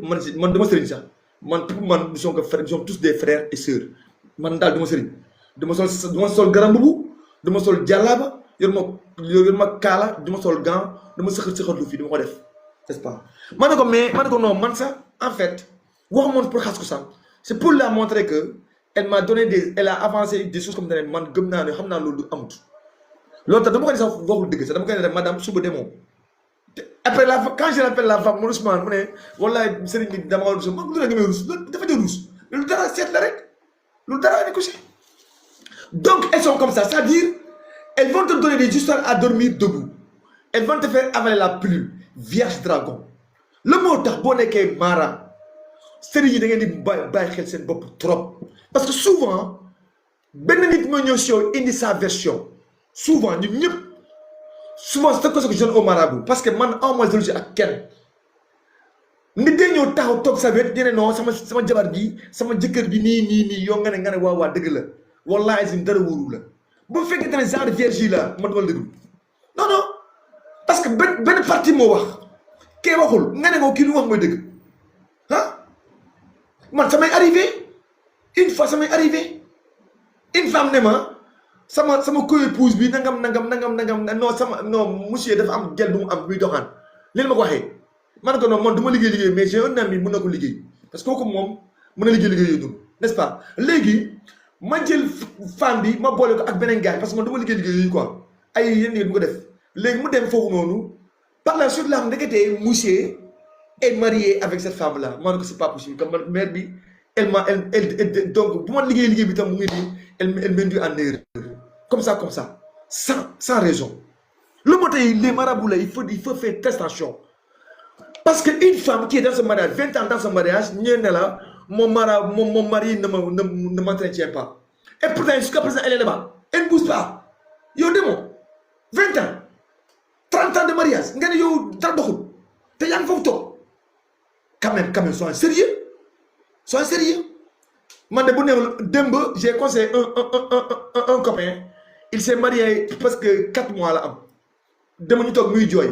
man dama sëriñ sax man pour man nous sommes tous des frères et sœurs man daal duma sëriñ duma sol garam bubu duma sol jàllaaba yor ma kaala duma sol gant dama sëxat lu fii duma ko def n'est-ce pas ma ne ko non man sax en fait wax moon pour xas ko sax c'est pour la montrer que elle m'a donné elle a avancé des choses comme ça man gëm naa ne xam naa loolu du amut loolu tax dama ko ne sax waxul dëgg sax dama koy ne rek madame suba demoo après quand je rappelle la femme mu Ousmane mu ne wallaay sëriñ bi dama war a rus man lu la nga may rus loolu dafa jël rus loolu dara seet la rek loolu dara ne ko si donc elles sont comme ça c'est-à-dire elles vont te donner des histoires à dormir debout elles vont te faire avaler la pilule vierge dragon le moo tax boo nekkee mara sëriñ yi da ngeen di bàyyi xel seen bopp trop parce que souvent benn nit mooy ñëw si yow indi sa version souvent ñun ñëpp souvent c'est ce que je donne au marabout parce que man en moins de ak kenn nit day ñëw taxaw toog sa wet dina non sama jabar gi sama jëkkër bi nii yow nga ne waa dëgg la wallahi si dara wóoru la bu fekkee tamit genre vierge yi la man dama dëgg non parce que benn partie moo wax kee waxul nga ne ko kii lu wax mooy dëgg man ça m'est arrivé une fois ça m'est arrivé une femme ne ma sama co-épouse bi nangam non monsieur dafa am gel bu mu am buy doxaan leen ma ko waxee man ko non man du ma liggéey mais j'ai un ami mën na ko liggéey parce que kooku moom mën na liggéey yooyu noonu n'est-ce pas léegi ma jël femme bi ma boole ko ak beneen gars parce que man du ma liggéey yooyu quoi ay yenn bu ko def léegi mu dem foofu noonu par la suite la xam ndeketee monsieur est marié avec cette femme là man ko c'est pas possible comme mère bi elle donc bu ma liggéey bi tam mu ngi nii elle m'induit en erreur comme ça, sans raison. Le mot les marabouts là, il faut faire très attention. Parce qu'une femme qui est dans ce mariage, 20 ans dans ce mariage, là, mon mari ne m'entretient pas. Et pourtant, jusqu'à présent, elle est là-bas. Elle ne bouge pas. Yo démon, 20 ans, 30 ans de mariage, yo dans t'es yang photo. Quand même, sois sérieux. Sois sérieux. Moi, j'ai conseillé un copain. Il s'est marié presque 4 mois là. Demain, nous sommes joy.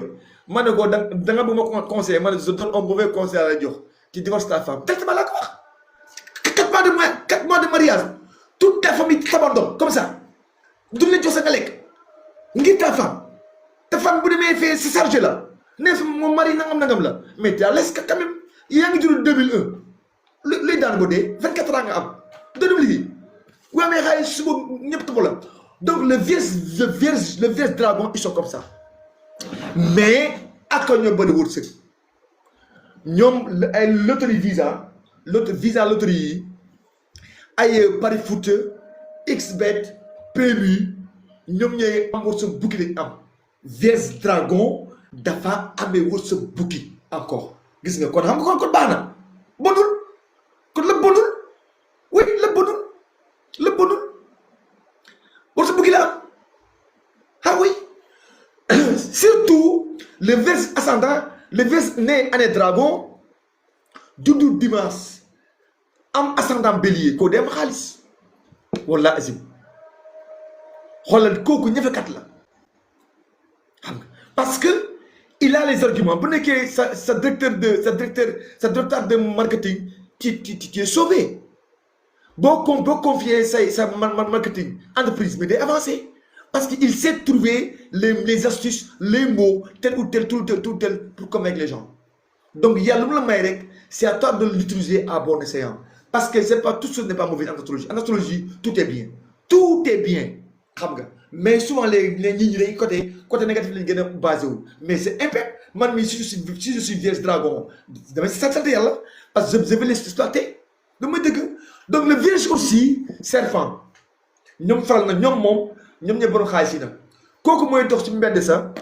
Moi, je donne conseil. Moi, je donne un mauvais conseil à la Dior. Tu divorces ta femme. T'es mal d'accord. 4 mois de mariage. Toute ta famille t'abandonne. Comme ça. D'où les Dior s'agalèquent. N'gui ta femme. Ta femme, vous devez faire ce charge là. Mon mari, nangam là. Mais tu as laissé quand même. Il y a eu 2001. Le dans le 24 ans. De l'oubli. Oui, mais donc le vierge dragon, ils sont comme ça. Mais à quoi nous avons dit nous loterie visa loterie ay pari foot xbet PMU nous avons un bouquet am vierge dragon dafa amé wurse bouquet encore gis nga kon xam nga kon bana bonul kon le bonul oui le bonul wurse bouquet là ah oui. Surtout le verse ascendant, le verse né année dragon, Doudou Dimas, am ascendant bélier, Kodem Khalis. Wallah azim. Holland Koku Nyevekat la. Parce que il a les arguments. Pour que sa directeur de marketing, tu es sauvé. Bon, on peut confier sa marketing entreprise, mais d'avancer. Parce qu'il sait trouver les astuces, les mots, tel ou tel, tout tel, pour convaincre les gens. Donc, il y a le maïrek, c'est à toi de l'utiliser à bon escient. Parce que c'est pas, tout ce n'est pas mauvais en astrologie. En astrologie, tout est bien. Tout est bien. Mais souvent, les côtés négatifs, les gens basés. Mais c'est un peu, moi, si je suis vierge dragon, c'est ça, parce que je vais l'exploiter. Donc, le vierge aussi, serpent. Nous faisons ñom ñe borom xaliss na koku moy dox ci mbedd sa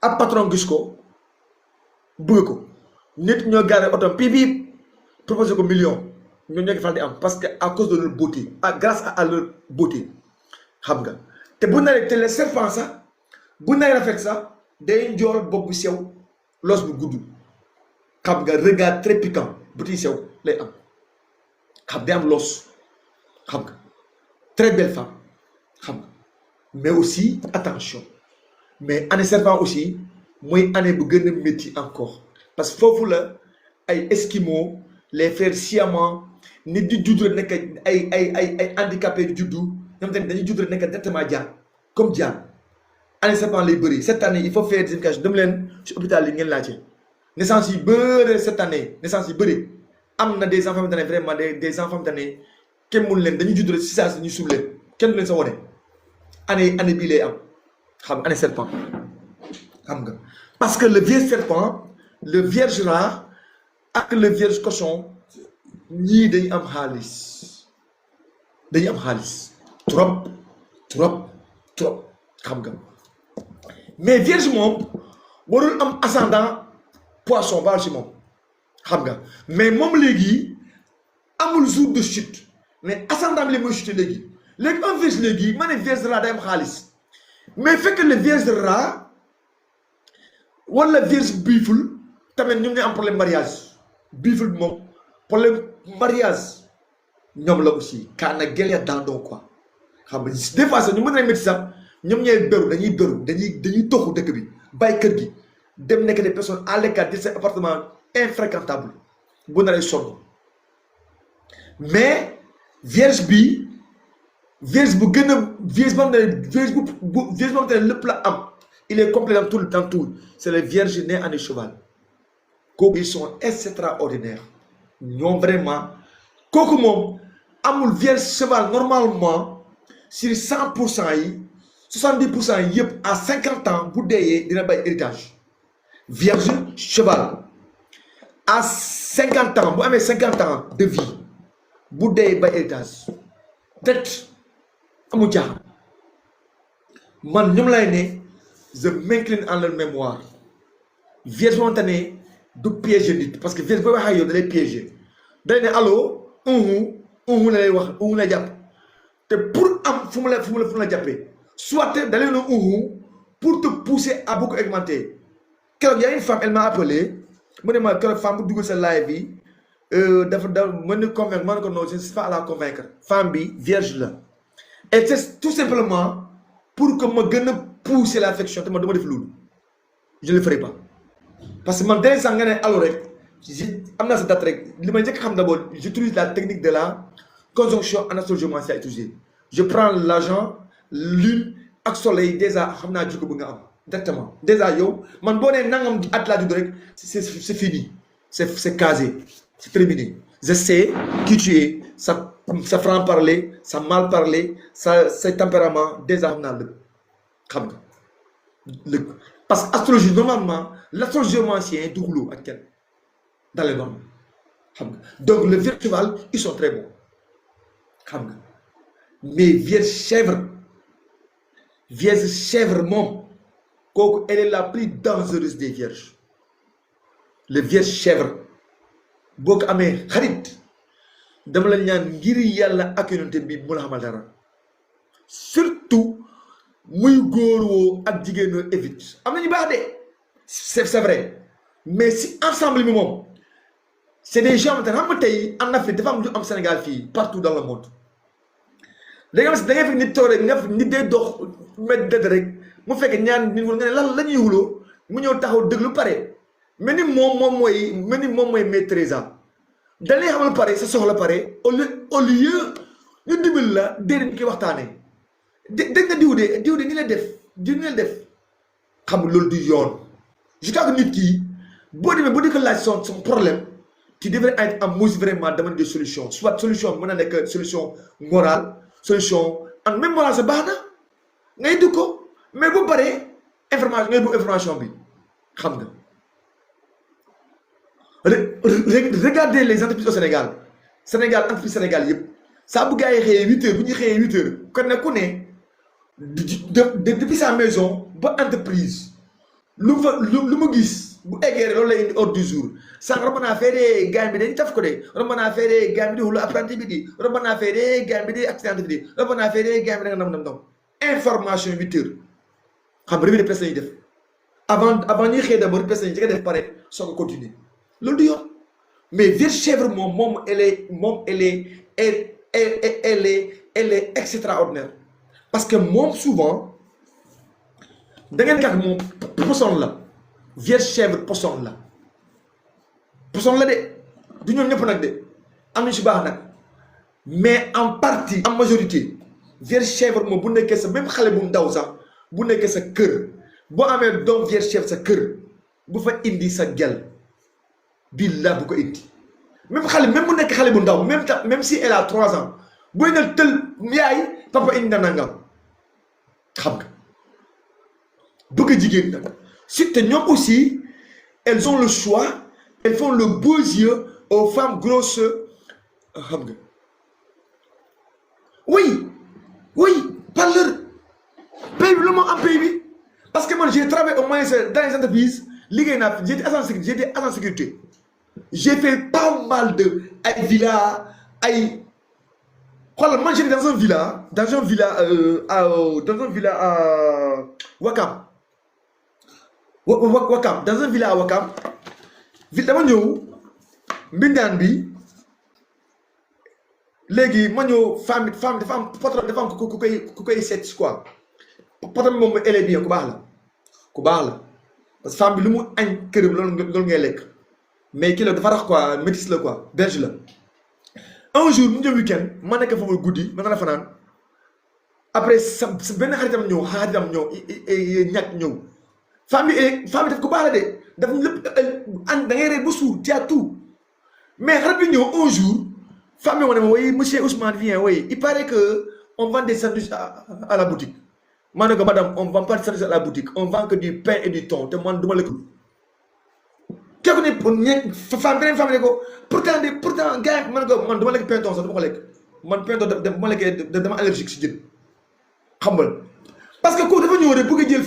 ab patron gis ko bëgg ko nit ñoo garé auto pipi proposer ko million ñu ñek fal di am parce que à cause de leur beauté grâce à leur beauté xam nga té bu naré té les serpents ça bu naré rafet ça day ndiol bobu sew los bu gudd xam nga regard très piquant buti sew lay am xam day am los xam nga très belle femme. Mais aussi, attention. Mais année serpent aussi, moi, année bu gën a métti encore. Parce que foofu la ay esquimaux, les frères siamans, nit di judd nekk ay handicapés di juddu, ñoom tamit dañuy judd nekk directement jaan comme jaan. Année serpent lay bëri. Cette année, il faut faire des indications. Dem leen ci hôpital yi ngeen laajte. Naissance yi bëri cette année, naissance yi bëri. Am na des enfants d'année vraiment des enfants d'année kenn mun leen dañuy judd ci saa si ñu suul leen kenn du leen sa wone. Année bii lay am xam année serpent xam nga parce que le vierge serpent le vierge rat ak le vierge cochon ñii dañu am xaalis trop xam nga mais vierge moom warul am ascendant poisson baal ci moom xam nga mais moom léegi amul jour de chute mais ascendant li mooy chute léegi un vierge léegi ma ne vierge rat day am xaalis mais fekk le vierge rat wala vierge biful tamit ñu ngi am problème mariage biful bi moom problème mariage ñoom la aussi kaana gel dans donc quoi xam nga des fois sax ñu mën nañ métti sax ñoom ñooy dañuy toxu dëkk bi bàyyi kër gi dem nekk des personnes à l'écart de seen appartement infréquentable bu naree sonn mais vierge bi vierge bu gën a vierge boo xam ne lépp la am il est complet dans tout c'est les vierges nés en cheval kooku ils sont extraordinaires ñoom vraiment kooku moom amul vierge cheval normalement sur 100% yi 70% yi yëpp à 50 ans bu deeyee dina bay héritage vierge cheval à 50 ans bu amee 50 ans de vie bu deeyee bay héritage det amul jaaxam man ñoom lay ne je m'incline en leur mémoire vierge moom ne du piéger nit parce que vierge booy wax ak yow da lay piéger day ne allo la lay wax lay jàpp te pour am fu mu la jàppee soit da lay ne pour te pousser à beaucoup augmenter keroog y a une femme elle m'a appelé mu ne ma keroog femme bu dugg sa live bi dafa mën na convaincre man ko non je ne sais pas à la convaincre femme bi vierge la et c'est tout simplement pour que ma gën a pousser l'affection te man dama def loolu je ne le ferai pas parce que man dès sax nga ne allo rek am naa sa date rek li may njëkk xam d'abord j'utilise la technique de la conjonction en astrologie à utiliser je prends l'argent lune ak soleil déjà xam naa jikko bu nga am directement déjà yow man boo nee nangam at laa judd rek c'est fini c'est casé c'est terminé je sais qui tu es sa franc-parler sa mal-parler sa tempérament déjà xam naa xam nga parce que astrologie normalement l'astrologie du xuloo ak kenn dans les normes xam nga donc le vierge cheval ils sont très bons xam nga mais vierge chèvre moom kooku elle est la plus dangereuse des vierges le vierge chèvre boo ko amee xarit dama la ñaan ngir yàlla ak yonent bi mu la xamal dara surtout muy góor woo ak jigéen woo évite am na ñu baax de c'est vrai mais si ensemble bi moom c'est des gens xam nga tey en Afrique dafa am lu am Sénégal fii partout dans le monde da nga fekk nit toog rek nit day dox met dëdd rek mu fekk ñaan nit nga ne lan la ñuy wuloo mu ñëw taxaw déglu pare mel ni moom mooy maîtrise da lay xamal pare sa soxla pare au lieu ñu dimbali la déedéet ñu koy waxtaanee dégg nga diw de ni la def xam nga loolu du yoon je crois que nit ki boo demee ba di ko laaj son problème tu devrais être en mesure vraiment demander des solutions soit solution mën na nekk solution morale solution en même morale sa baax na ngay dugg ko mais bu paree information bi xam nga regardez les entreprises au Sénégal entreprise Sénégal yëpp saa bu gars yi xëyee 8 heures bu ñuy xëyee 8 heures kon ne ku ne depuis sa maison ba entreprise lu mu gis bu eggee loolu lay indi ordre du jour sànq romb naa fee de gars bi dañuy taf ko de romb naa fee de gars bi di xulu apprenti bi di romb naa fee de gars bi di accident bi di romb naa fee de gars bi da nga nam information 8 heures xam revue de presse la ñuy def avant ñuy xëy d'abord presse la ñuy def pare soo ko continuer loolu du yoon mais vierge chèvre moom elle est extraordinaire parce que moom souvent da ngeen kat moom poson la vierge chèvre poson la de du ñoom ñëpp nag de am nañu si baax nag mais en partie en majorité vierge chèvre moom bu nekkee sa même xale bu ndaw sax bu nekkee sa kër boo amee doom vierge chèvre sa kër bu fa indi sa gel billah bu ko indi même mu nekk xale bu ndaw même si elle a 3 ans booy na tël yaay papa indi na nangam xam nga bëgg jigéen nag surtout ñoom aussi elles ont le choix elles font le beau yeux aux femmes grosses xam nga oui par leur pays bi lu ma am pays bi parce que man j'ai travaillé au moins dans les entreprises liggéey naa j'étais agent sécurité j'ai fait pas mal de ay villa ay xoolal man j'étais dans un villa à Wakam dans un villa à Wakam dama ñëw mbindaan bi léegi ma ñëw femme dafa am patron dafa am ku koy seet quoi patron moom elle est bien ku baax la parce que femme bi lu mu añ këram loolu ngay lekk mais kii la dafa rax quoi métis la quoi belge la un jour mu ñëw week-end ma nekk foofu guddi ma nga la fanaan après sa benn xaritam ñëw ñàkk ñëw femme bi daf ko baax la de daf lépp añ da ngay reer ba suur tu as tout mais xarit bi ñëw un jour femme bi ma ne ma oui monsieur Ousmane viens oui il paraît que on vend des sandwichs à la boutique ma ne ko madame on vend pas de sandwichs à la boutique on vend que du pain et du thon te man du ma lekk kooku ne beneen femme ne ko pourtant gars yi man du ma lekk pain thon sax du ma ko lekk man pain thon dama lekkee dama allergique si jën xam nga parce que kooku dafa ñëw rek bëgg a jël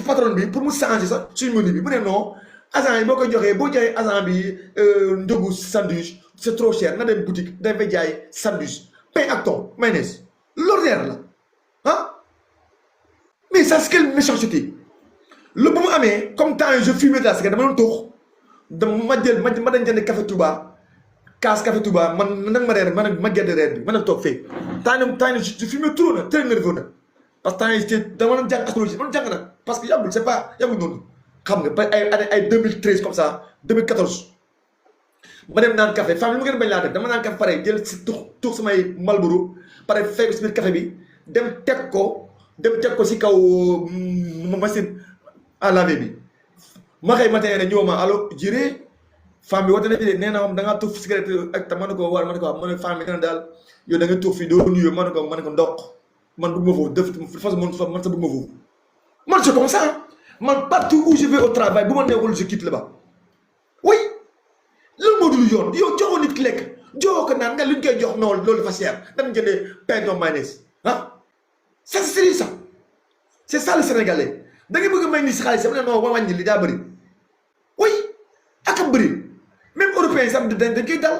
patron bi pour mu changer sax suñu menu bi mu ne non agent yi boo ko joxee boo joxee agent bi njëgu sandwich c'est trop cher na dem boutique dañ fay jaay sandwich pain ak thon mayonnaise l'ordinaire la ah mais ça c'est quelle méchanceté lu ba mu amee comme temps je fumais la cigarette dama doon tox ma jël ma dañ jënd café Touba kaas café Touba man nag ma reer ma gedd reer bi ma nag toog fee temps je fumais trop na très nerveux na parce que temps yi dama doon jàng astrologie ma doon jàng nag parce que yàggul c'est pas yàggul noonu xam nga ay 2013 comme ça 2014 ma dem naan café femme li ma gën a bañ laa def dama naan café pare jël si tuux samay Malboro pare fekk si biir café bi dem teg ko si kaw machine à laver bi ma xëy matin ne ñëw ma allo jiree femme bi woote na fi de nee na moom da ngaa tuux cigarette ak ma ne ko war ma ne ko waaw ma ne femme bi nee na daal yow da nga tuux fii doo nuyoo ma ne ko ndox man bëgg ma foofu de façon man sa bëgg ma foofu man c'est comme ça man partout où je vais au travail bu ma neexul je quitte là-bas oui loolu moo dul yoon yow joxoo nit ki lekk joxoo ko naan nga luñ koy jox noonu loolu dafa cher dañ jëndee pain de mayonnaise ah ça c'est sérieux ça c'est ça le Sénégalais da nga bëgg a may ni si xaalis sax ne non ma wàññi li daa bëri oui ak a bëri même européen sax dañ koy dal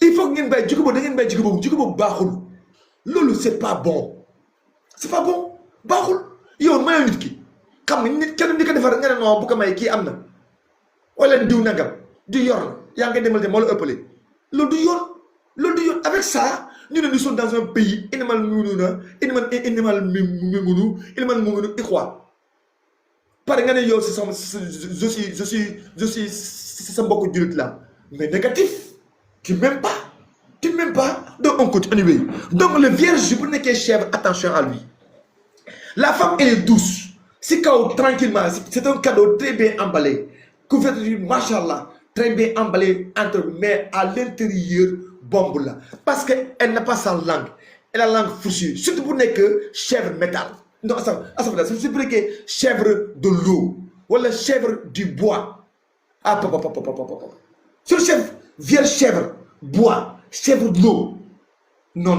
il faut que ngeen bàyyi jikko boobu da ngeen bàyyi jikko boobu baaxul loolu c'est pas bon baaxul yow mayoo nit ki xam nga nit kenn di ko defar nga ne non bu ko may kii am na wala diw nangam du yor la yaa ngi demal te moo la ëppale loolu du yoon avec ça ñu ne nous sommes dans un pays inimal mumunu ikhwa pare nga ne yow si sama je suis sa mbokku jullit la mais négatif tu m'aimes pas donc on continue anyway donc le vierge bu nekkee chèvre attention à lui la femme elle est douce si kaw tranquillement c'est un cadeau très bien emballé couverture machallah très bien emballé mais à l'intérieur bombe là parce que elle n'a pas sa langue elle a la langue fourchue surtout bu nekk chèvre métal non ça c'est pour que chèvre de l'eau wala chèvre du bois ah papa sur chèvre vierge chèvre bois chèvre de l'eau non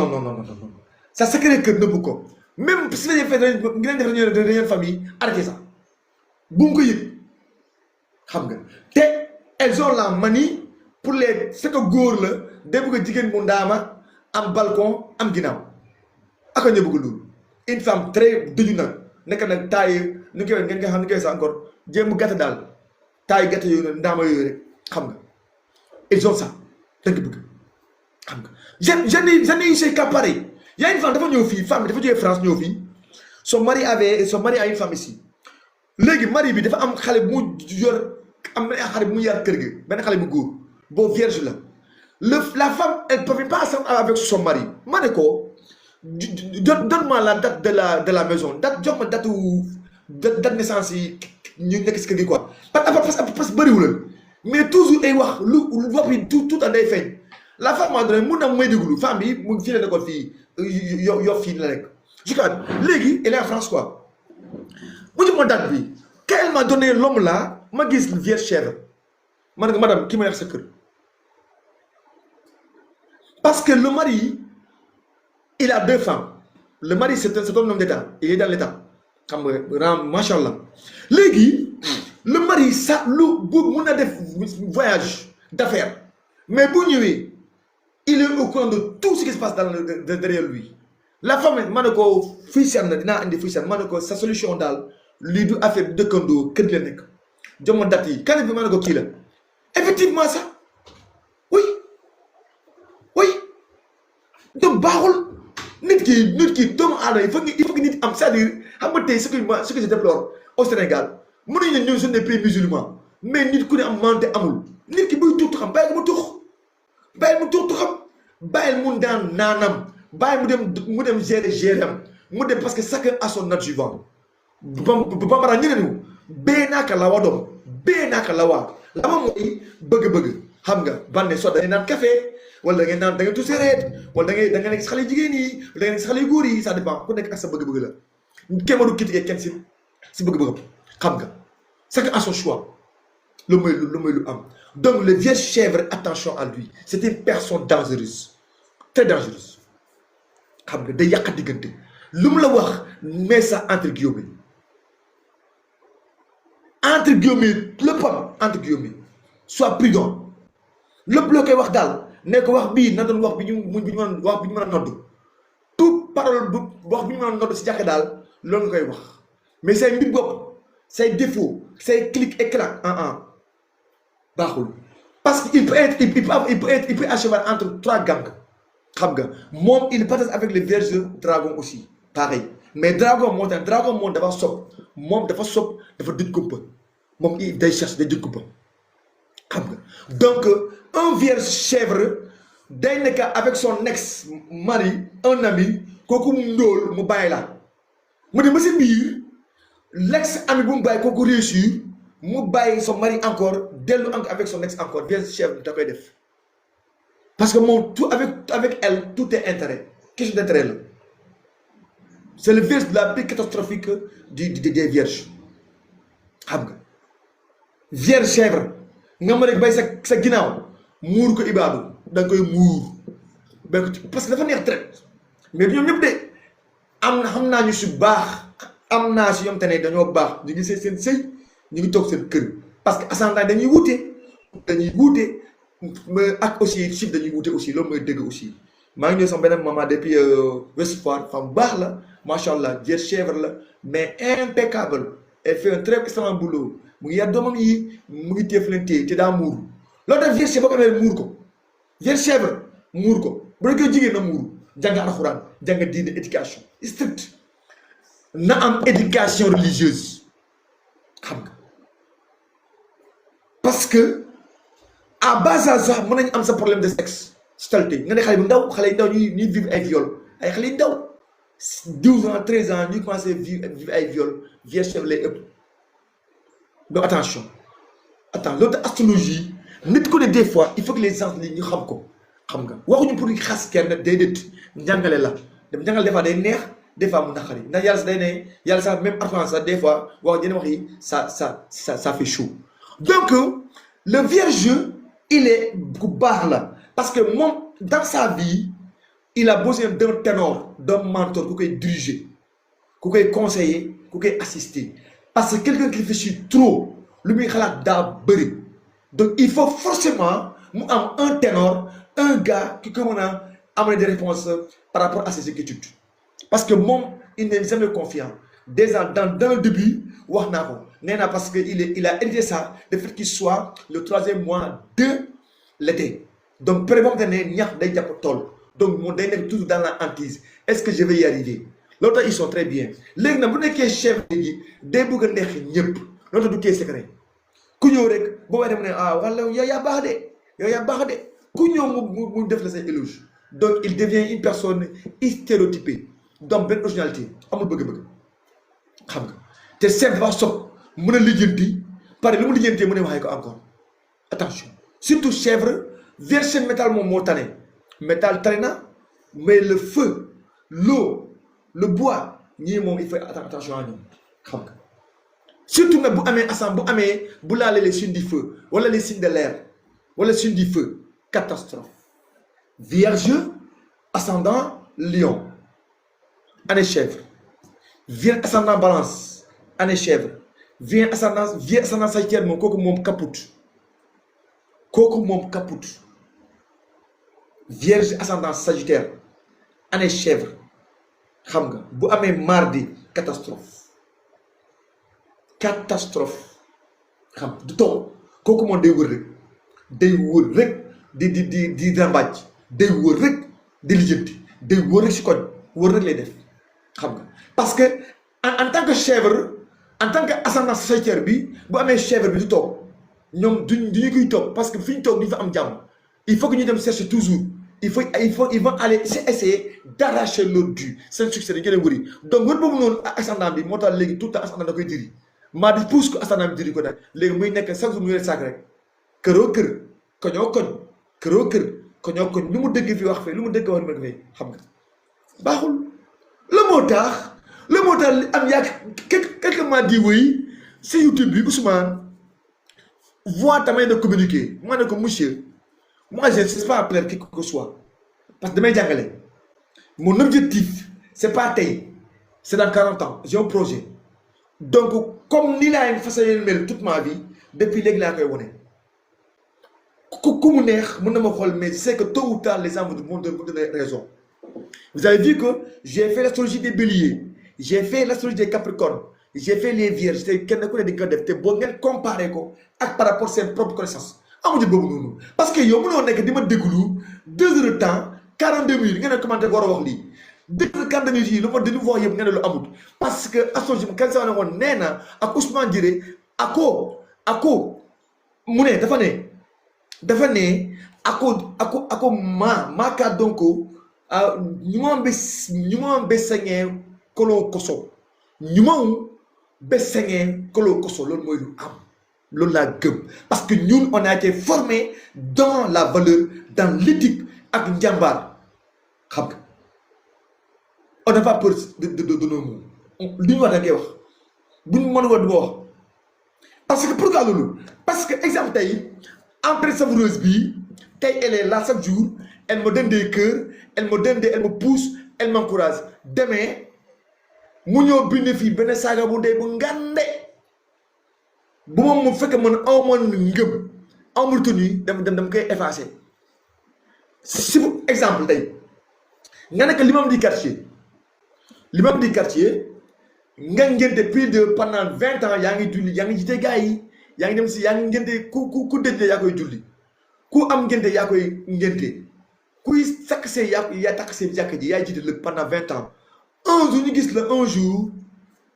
ça secret que nëbbu ko même si dañuy fay ngeen def réunion famille arrêtez ça bu mu ko yëg xam nga te elles ont la manie pour les c'est que góor la day bëgg a jigéen bu ndaama am balcon am ginnaaw aka ñu bëgg loolu une femme très dëju nekk nag taille nu koy ngeen nga xam ni koy sa encore jéem gàtt daal taille gàtt yooyu noonu ndaama yooyu rek xam nga ils ont ça dëgg bëgg xam nga j'en ai eu ces cas pareils. Il y a une femme dafa ñëw fii femme bi dafa jógee France ñëw fii son mari a une femme ici léegi mari bi dafa am xale bu mu yor am na xale bu mu yar kër gi benn xale bu góor boo vierge la femme elle ne peut pas s'entendre avec son mari ma ne ko donne-moi la date de la maison jox ma date naissance yi ñu nekk si kër gi quoi parce que bëriwul mais toujours ay wax lu wax bi tout temps day feeñ la femme maa donné mun na may déglu femme bi mu fii la nekkoon fii yo fii la nekk je crois léegi elle est en France quoi bu ñu ma date bi quand elle m'a donné l'homme là ma gis vierge chèvre ma ne ko madame ki ma nekk sa kër parce que le mari il a 2 femmes le mari c'est un homme d'état il est dans l'état xam nga ram machallah léegi le mari ça lu bu mun na def voyage d'affaires mais bu ñëwee il est au courant de tout ce qui se passe derrière lui la femme ma ne ko fii seen na dinaa indi fii seen ma ne ko sa solution daal lii du affaire dëkkandoo kër gi la nekk jox ma date yi kan bi ma ne ko kii la effectivement ça oui donc baaxul nit ki doomu aadama il faut que nit am c'est-à-dire xam nga tey ce que je déplore au Sénégal mënuñu ne ñun suñu pays musulman mais nit ku ne am mante amul nit ki buy tuux xam bàyyi ko mu tuux bàyyi mu tuux xam bàyyi mu daan naanam bàyyi mu dem gérer am mu dem parce que chacun a son adjuvant bambara ñeneen bee naaka la waa doom bee naaka la waa la ma mooy bëgg-bëgg xam nga bande soit da ngay naan café wala da ngeen tuuti reet wala da nga nekk si xale jigéen yi da nga nekk si xale góor yi ça dépend ku nekk ak sa bëgg-bëgg la kenn du critiquer kenn si bëgg-bëggam xam nga chacun a son choix lu muy lu am donc le vierge chèvre attention à lui c'est une personne dangereuse très dangereuse xam nga day yàq diggante lu mu la wax mais ça entre guillemets lépp entre guillemets sois prudent lépp loo koy wax daal ne ko wax bii na doon wax bi ñu mën wax bi ñu mën a nodd toute parole bu wax bi ñu mën a nodd si jàkk daal loolu nga koy wax mais say mbir bopp say défaut say clic et clac baaxul parce que il peut à cheval entre 3 gangs xam nga moom il partage avec les vierges dragon aussi pareil mais dragon moo tax dragon moom dafa sob dafa dëj kumpa moom il day cherche day dëj kumpa xam nga donc un vierge chèvre day nekk avec son ex mari un ami kooku mu ndóol mu bàyyi la mu ne ma si biir l'ex ami bu mu bàyyi kooku réussir mu bàyyi son mari encore dellu encore avec son ex encore vierge chèvre da koy def parce que moom tout avec elle tout est intérêt question d'intérêt la c'est le vierge de la plus catastrophique des vierges xam nga vierge chèvre nga ma rek bay sa ginnaaw muur ko ibaadu da nga koy muur parce que dafa neex traite mais ñoom ñëpp de am na xam naa ñu si baax am naa si ñoom te ne dañoo baax ñu ngi seen sëy ñu ngi toog seen kër parce que ascendant dañuy wuute ak aussi chiffre dañuy wuute aussi loolu mooy dëgg aussi maa ngi ñëw sama beneen maman depuis Ouest Foire femme baax la macha allah vierge chèvre la mais impeccable elle fait un très excellent boulot mu ngi yar doomam yi mu ngi téef leen téye te daa muuru loolu tax vierge chèvre boo ko amee muur ko vierge chèvre muur ko bu dee koy jigéen na muuru jàng alxuraan jàng diine éducation strict na am éducation religieuse xam nga parce que à bas âge sax mën nañu am sa problème de sexe sexualité nga ne xale bu ndaw xale yu ndaw ñuy vivre ay viol ay xale yu ndaw 12 ans 13 ans ñuy commencé vivre ay viol vierge chèvre lay ëpp donc attention loolu astrologie nit ko ne des fois il faut que les gens li ñu xam ko xam nga waxuñu pour xas kenn déedéet njàngale la dem njàngale des fois day neex des fois mu naqari ndax yàlla sax day ne yàlla sax même Alxuraan sax des fois wax yeneen wax yi ça fait chaud donc le vierge il est ku baax la parce que moom dans sa vie il a besoin d'un ténor d'un mentor ku koy diriger ku koy conseiller ku koy assister parce que quelqu'un qui réfléchit trop lu muy xalaat daa bëri donc il faut forcément mu am un ténor un gars qui mën a amener des réponses par rapport à ses inquiétudes parce que moom il n'est jamais confiant déjà dans le début wax naa ko nee naa parce que il a hérité ça le fait qu'il soit le 3e mois de l'été donc période boo xamante ne ñax day jàpp tool donc moom day nekk toujours dans la hantise est-ce que je vais y arriver loolu tax ils sont très bien léegi nag bu nekkee chef léegi day bëgg a neex ñëpp loolu tax du kee secret ku ñëw rek boo waxee ne wala yow yaa baax de ku ñëw mu def la say éloge donc il devient une personne stéréotypée donc benn originalité amul bëgg-bëgg xam nga te chef dafa sob mën a lijjanti pare lu mu lijjantee mën a waxee ko encore attention surtout chèvre vierge métal moom moo tane métal tane na mais le feu l'eau le bois ñii moom il faut attention à ñoom xam nga surtout nag bu laalee les signes du feu wala les signes de l'air wala signes du feu catastrophe vierge ascendant lion année chèvre vierge ascendant balance année chèvre vierge ascendant sagittaire moom kooku moom kaput vierge ascendant sagittaire année chèvre xam nga bu amee mardi catastrophe xam du toog kooku moom day wër rek di rambaaj day wër rek di lijjanti day wër rek si koñ wër rek lay def xam nga parce que en tant que chèvre en tant que ascendant sagittaire bi bu amee chèvre bi du toog ñoom duñu koy toog parce que fi ñu toog duñu fa am jàmm il faut que ñu dem chercher toujours ils vont aller essayer d'arracher leur dû seen succès dañu gën a wëri donc wër boobu noonu ascendant bi moo tax léegi tout le temps ascendant da koy diri maa di pousse ko ascendant bi diri ko nag léegi muy nekk chaque jour mu yore saak rek këroo kër koñoo koñ këroo kër koñoo koñ lu mu dëgg fi wax fee lu mu dëgg wax ni ma fee xam nga baaxul la moo tax am yaa quelque mois di wëy si YouTube bi Ousmane voit ta manière de communiquer ma ne ko monsieur moi je ne sais pas plaire qui que ce soit parce que damay jàngale mon objectif c'est pas tey c'est dans 40 ans j'ai un projet donc comme ni laa fas yéene mel toute ma vie depuis léegi laa koy wone ku mu neex mën na ma xool mais je sais que tôt ou tard les gens vont donner raison. Vous avez vu que j'ai fait l'astrologie des béliers, j'ai fait l'astrologie des capricornes, j'ai fait les vierges, te kenn ku ne di nga def te boo ngeen comparé ko ak par rapport seen propre connaissance amuñu boobu noonu parce que yow mënoo nekk di ma déglu 2 heures de temps 42 minutes ngeen ne commenté war a wax lii 2 heures 42 minutes yi lu ma dañu wax yëpp ngeen ne lu amut parce que astrologie kan sa ne woon nee na ak Ousmane Diéré ako mu ne dafa ne ako maka donko ñuma be sengee kolon koso ñuma be sengee kolon koso loolu mooy lu am loolu laa gëm parce que ñun on a été formé dans la valeur dans l'éthique ak njàmbaar xam nga on n'a pas peur de nos mots li ñu wax da ngay wax bu ñu mën wax du ma wax parce que pourquoi loolu parce que exemple tey entrée savoureuse bi tey elle est là chaque jour elle me donne des cœurs elle me pousse elle m'encourage demain mu ñëw bind fii benn saaga bu dee bu ngande bu moom mu fekk man aw ma ngëm aw ma retenu dem koy effacer si exemple tey nga nekk l'imam du quartier nga ngénte plus de pendant 20 ans yaa ngi julli yaa ngi jiite gars yi yaa ngi dem si yaa ngi ngénte ku dëj yaa koy julli ku am ngénte yaa koy ngénte kuy sakk see yaa takk see jàkk ji yaa jiite lépp pendant 20 ans un jour ñu gis la un jour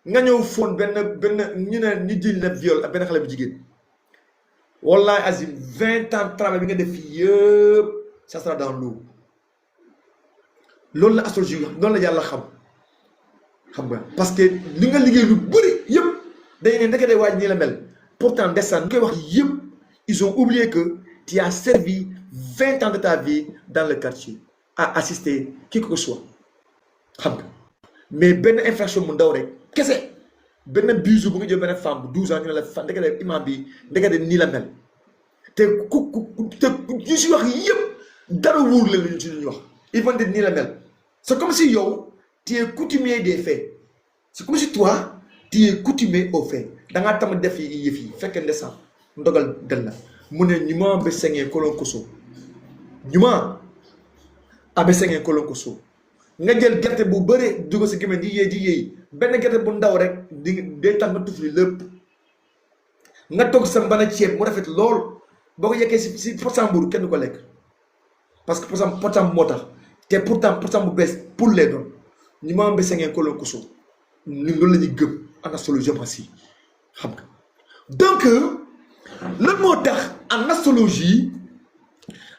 nga ñëw foon benn ñu ne ñu jël la viol ak benn xale bu jigéen wallahi azim 20 ans travail bi nga def fii yëpp ça sera dans l'eau loolu la astrologie loolu la yàlla xam nga parce que li nga liggéey lu bëri yëpp dañ ne ndeke day waaj nii la mel pourtant descend ñu koy wax yëpp ils ont oublié que tu as servi 20 ans de ta vie dans le quartier à assister qui que ce soit xam nga mais benn infraction mu ndaw rek kese benn bisu bu nga jël benn femme bu 12 ans ñu ne la fa ndeke de imam bi ndeke de nii la mel te ñu si wax yëpp dara wóor leen lu ñu ci ñu wax ils vont dire nii la mel c'est comme si yow tu es coutumier des faits c'est comme si toi tu es coutumier aux faits da ngaa tam def yi yëf yi fekk ndeysaan ndogal del na mu ne ñu ma be sengee kolon koso ñu ma abe sengee kolon koso nga jël gerte bu bëree dugg si gémmiñ di yéey benn gerte bu ndaw rek day tax nga tufli lépp nga togg sa mbana ceeb mu rafet lool boo ko yekkee si potsambur kenn du ko lekk parce que potsambur moo tax te pourtant potsambur bu bees pour les doon ñu ma be sengee kolon koso ñun loolu la ñuy gëm en astrologie aussi xam nga donc lan moo tax en astrologie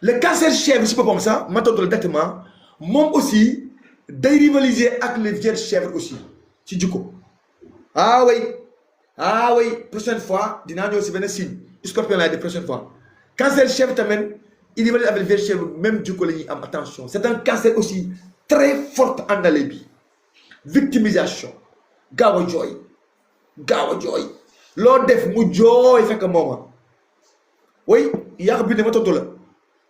le cancer chèvre si boppam sax ma tontu la directement moom aussi day rivaliser ak les vierges chèvres aussi ci jikko ah oui prochaine fois dinaa ñëw si benn signe scorpion laay def prochaine fois cancer chèvre tamit il rivalise avec les vierges chèvres même jikko la ñuy am attention c'est un cancer aussi très fort àndale bi victimisation gaaw a jooy loo def mu jooy fekk mooma oui yaa ko bindee ma tontu la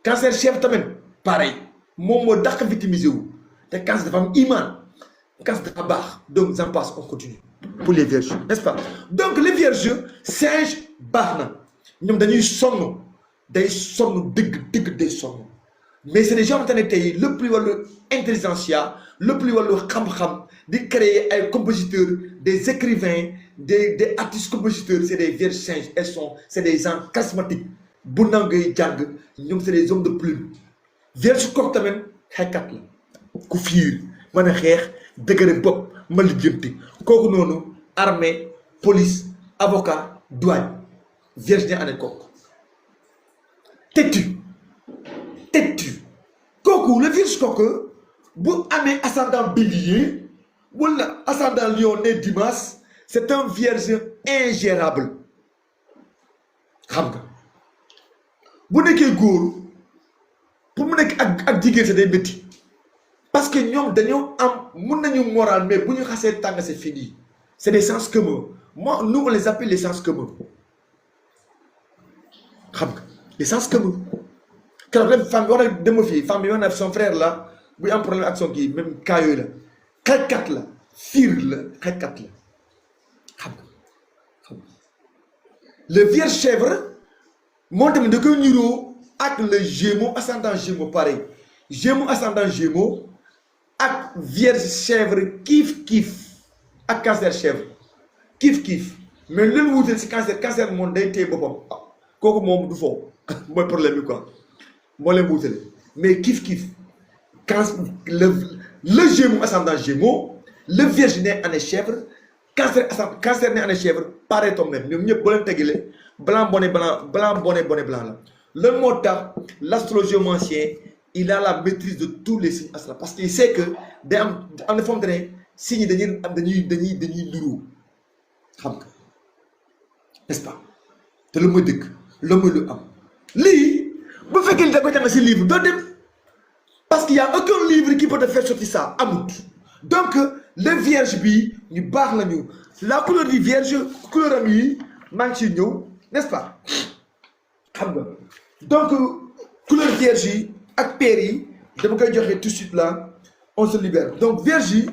cancer chèvre tamit pareil moom moo dàq victimisé wu te cancer dafa am iman cancer dafa baax donc j'en passe on continue pour les vierges n'est-ce pas donc les vierges singe baax na ñoom dañuy sonn day sonn mais c'est des gens xamante ne tey lépp luy wàllu intelligentsia lépp luy wàllu xam-xam di créer ay compositeurs des écrivains des artistes compositeurs c'est des vierges singes c'est des gens charismatiques bu nangay jàng ñoom c'est des hommes de plume vierge kooku tamit xeexkat la ku fiir mën a xeex dëgëre bopp ma lijjanti kooku noonu armée police avocat douane vierge ña ane kooku têtu kooku le vierge kooku bu amee ascendant bélier wala ascendant lion né dimanche c'est un vierge ingérable xam nga bu nekkee góor pour mu nekk ak jigéen sa day métti parce que ñoom dañoo am mun nañu moral mais bu ñu xasee tàng c'est fini c'est des sens communs nous on les appelle les sens communs xam nga les sens communs keroog rek femme bi wax na femme bi wax na son frère là buy am problème ak son kii même cas yooyu la xelkat la fiir la xetkat la xam nga le vierge chèvre moom tamit da koy niroo ak le gémeaux ascendant gémeaux pareil gémeaux ascendant gémeaux ak vierge chèvre kiif ak cancer chèvre kiif mais leen wuuteel si cancer moom day téye boppam kooku moom du foofu mooy problème bi quoi moo leen wuutale mais kiif le gémeaux ascendant gémeaux le vierge né année chèvre cancer né année chèvre pareil tom même ñoom ñëpp boo leen tegilee blanc bonnet blanc la lan moo tax l'astrologiomancien il a la maîtrise de tous les signes astrales parce qu'il sait que day am na foo xamante ne signes yi dañuy nuru xam nga n'est-ce pas te lu muy dëgg lu muy lu am lii bu fekkee ni da ko jàng si livre doo dem parce qu'il y a aucun livre qui peut te faire sortir ça amut donc le vierge bi ñu baax lañu la couleur du vierge couleur am yi maa ngi ciy ñëw n'est-ce pas xam nga donc couleur vierge yi ak paire yi dama koy joxe tout de suite là on se libère donc vierge yi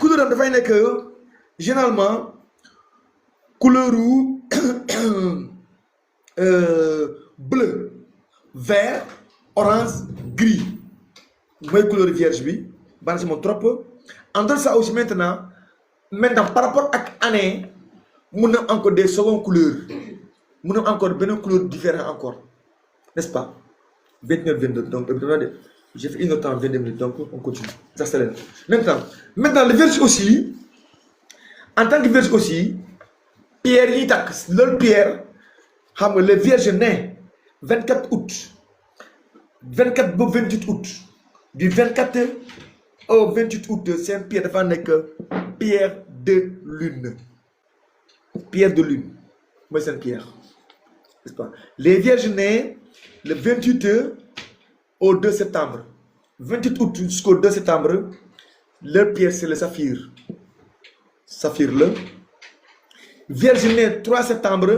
couleur am dafay nekk généralement couleur bleu vert orange gris mooy couleur vierge bi bana si moom trop en dehors ça aussi maintenant par rapport ak année mun na encore des secondes couleurs mun na encore benn couleur différent encore n'est-ce pas 29 22 donc j'ai fait 1 heure temps 22 minutes donc on continue j'accélère maintenant le vierge aussi en tant que vierge aussi pierre yi takk loolu pierre xam nga le vierge né 24 août 24 ba 28 août du 24 au 28 août seen pierre dafa nekk pierre de lune mooy seen pierre n'est-ce pas les vierges nés le 28 au 2 septembre 28 août jusqu'au 2 septembre leur pierre c'est le saphir la vierge nés 3 septembre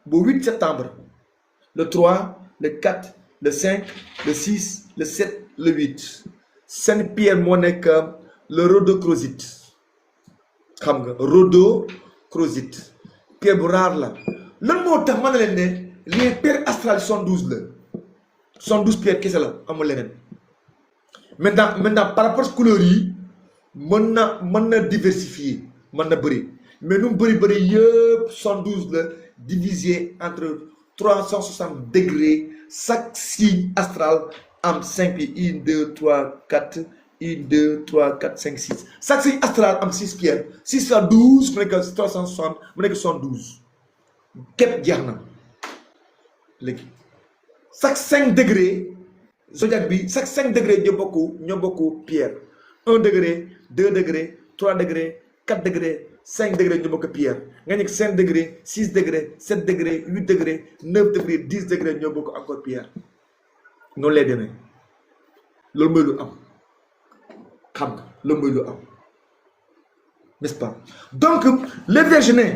ba 8 septembre le 3 le 4 le 5 le 6 le 7 le 8 seen pierre moo nekk le rhodochrosite xam nga rhodochrosite pierre bu rare la lan moo tax ma ne leen ne les pierres astrales 72 la 72 pierres kese la amul leneen maintenant par rapport couleur yi mën na diversifier mën na bëri mais nu mu bëri yëpp 72 la divisé entre 360 degrés chaque signe astral am 5 pieds 1 2 3 4 1 2 3 4 5 6 chaque signe astral am 6 pierres 6 fois 12 mu nekk 360 mu nekk 72 képp jeex na léegi chaque 5 degrés zodiaque bi chaque 5 degrés ñoo bokk pierre 1 degré 2 degrés 3 degrés 4 degrés 5 degrés ñoo bokk pierre nga nekk 5 degrés 6 degrés 7 degrés 8 degrés 9 degrés 10 degrés ñoo bokk encore pierre noonu lay demee loolu mooy lu am xam nga loolu mooy lu am n'est-ce pas donc les vierges nés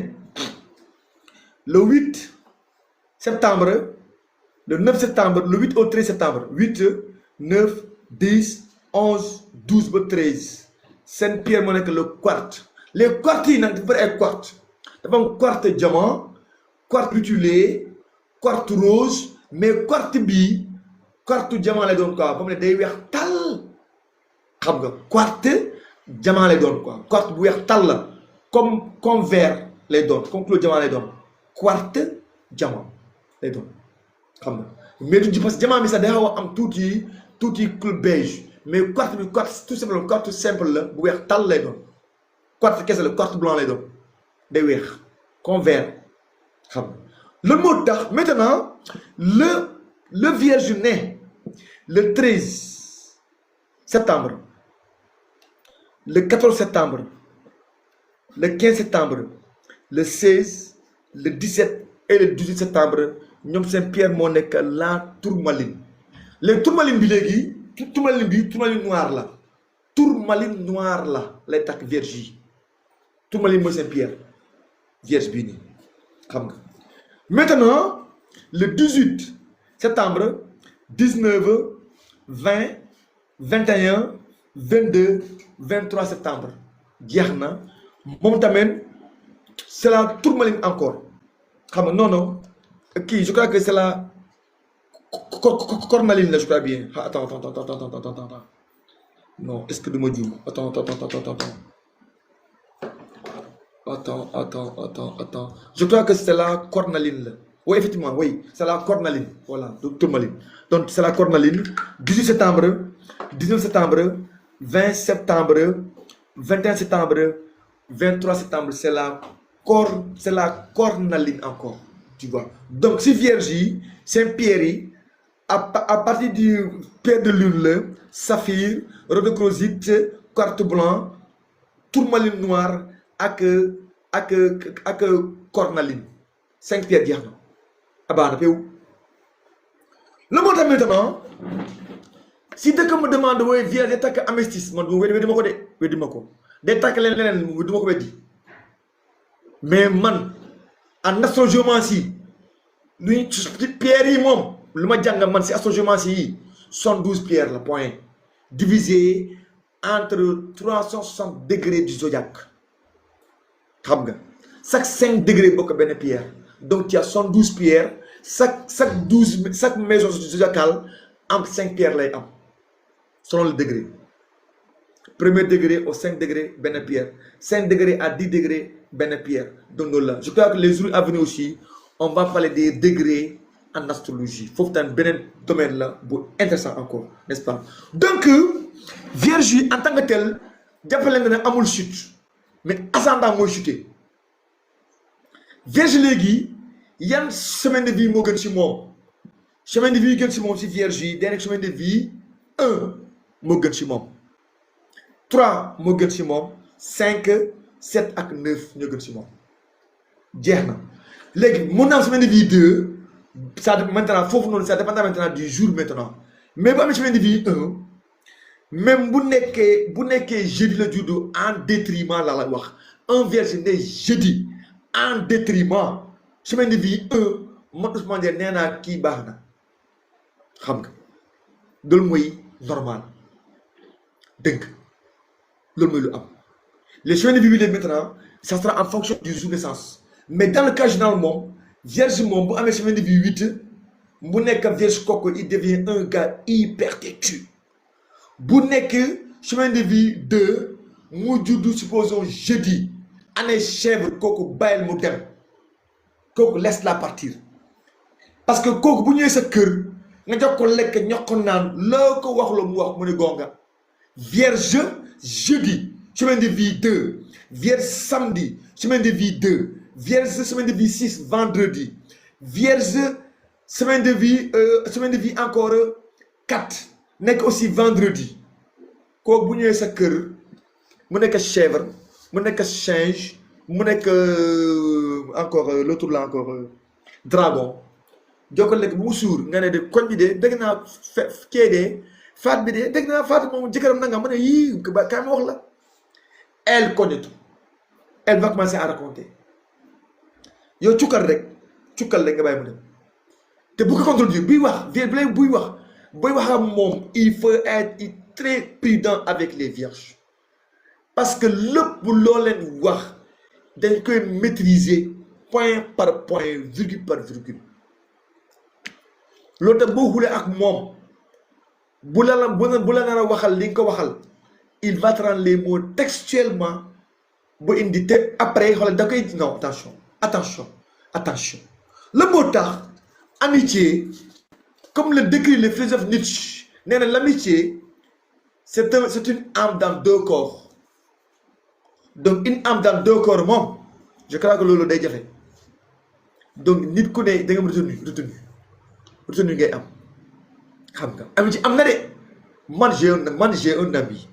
le 8 septembre le 9 septembre le 8 au 13 septembre 8 9 10 11 12 ba 13 seen pierre moo nekk le quartz les quartz yi nag dafa bëri ay quartz dafa am quartz diamant quartz rutulé quartz rose mais quartz bii quartz diamant lay doon quoi ba mu ne day weex tal xam nga quartz diamant lay doon quoi quartz bu weex tal la comme vert lay doon comme couleur diamant lay doon quartz diamant lay doon xam nga mais du parce que diamant bi sax day xaw a am tuuti couleur beige mais quartz bi quartz tout simplement quartz simple la bu weex tal lay doon quartz kese la quartz blanc lay doon day weex comme vert xam nga loolu moo tax maintenant le vierge né le 13 septembre le 14 septembre le 15 septembre le 16 le 17 et le 18 septembre ñoom seen pierre moo nekk la tourmaline les tourmaline bi léegi tourmaline noire la lay takk vierge yi tourmaline mooy seen pierre vierge bii nii xam nga maintenant le 18 septembre 19 20 21 22 23 septembre jeex na moom tamit c'est la tourmaline encore xam nga non non kii je crois que c'est la cornaline là je crois bien attends non est-ce que du ma juum attends je crois que c'est la cornaline là oui effectivement oui c'est la cornaline voilà tourmaline donc c'est la cornaline 18 septembre 19 septembre 20 septembre 21 septembre 23 septembre c'est la cornaline encore tu vois donc si vierge yi seen pierre yi à partir du pierre de lune la saphir rhodochrosite quartz blanc tourmaline noire ak cornaline 5 pierres jeex na abana pew le moo tax maintenant si dëkk ma demande wooy vierge day takk améthyste man weddi ma ko de weddi ma ko day takk leneen du ma ko weddi mais man en astrogéomancie luy pierres yi moom lu ma jàng man si astrogéomancie yi 72 pierres la point divisé entre 360 degrés du zodiaque xam nga chaque 5 degrés bokk benn pierre donc tu as 72 pierres chaque maison zodiacale am 5 pierres lay am selon le degré premier degré au 5 degrés benn pierre 5 degrés à 10 degrés benn pierre donc loolu la je crois que les jours à venir aussi on va parler des degrés en astrologie foofu tamit beneen domaine la bu intéressant encore n'est-ce pas donc vierge yi en tant que tel jàppale nga ne amul chute mais ascendant mooy chuté vierge léegi yan semaine de vie moo gën ci moom semaine de vie gën ci moom ci vierge yi day nekk semaine de vie 1 moo gën ci moom 3 moo gën ci moom 5 7 ak 9 ñoo gën ci moom jeex na léegi mun naa am semaine de vie 2 ça maintenant foofu noonu ça dépend maintenant du jour maintenant mais bu amee semaine de vie 1 même bu nekkee jeudi la juddu en détriment la wax un vierge ne jeudi en détriment semaine de vie 1 man Ousmane Dieng nee naa kii baax na xam nga loolu mooy normal dëgg loolu mooy lu am les semaines de vie maintenant ça sera en fonction du jour de naissance mais dans le cas général moom vierge moom bu amee semaine de vie 8 bu nekk vierge kooku il devient un gars hyper têtu bu nekk semaine de vie 2 mu juddu supposons jeudi année chèvre kooku bàyyil mu dem kooku laisse la partir parce que kooku bu ñëwee sa kër nga jox ko lekk ñox ko naan loo ko wax la mu wax mu ne gonga vierge jeudi semaine de vie 2 vierge samedi semaine de vie 2 vierge semaine de vie 6 vendredi vierge semaine de vie encore 4 nekk aussi vendredi kooku bu ñëwee sa kër mu nekk chèvre mu nekk singe mu nekk encore l'autre là encore dragon jokko lekk bu mu suur nga ne de koñ bi de dégg naa kee de faat bi de dégg naa faat moom jëkkëram nanga ma ne yii kaay ma wax la elle connaît tout elle va commencer à raconter yow cukkal rek nga bàyyi mu dem te bu ko contrôle buy wax booy wax ak moom il faut être très prudent avec les vierges parce que lépp loo leen wax dañ koy maîtriser point par point virgule par virgule loolu tam boo xulee ak moom bu la nar a waxal li nga ko waxal il va te rendre les mots textuellement ba indi te après xoolal da koy non attention le mot tax amitié comme le décrit le philosophe Nietzsche nee na l'amitié c'est une âme dans 2 corps donc une âme dans 2 corps moom je crois que loolu day jafe donc nit ku ne da nga retenu ngay am xam nga amitié am na de man j'ai un ami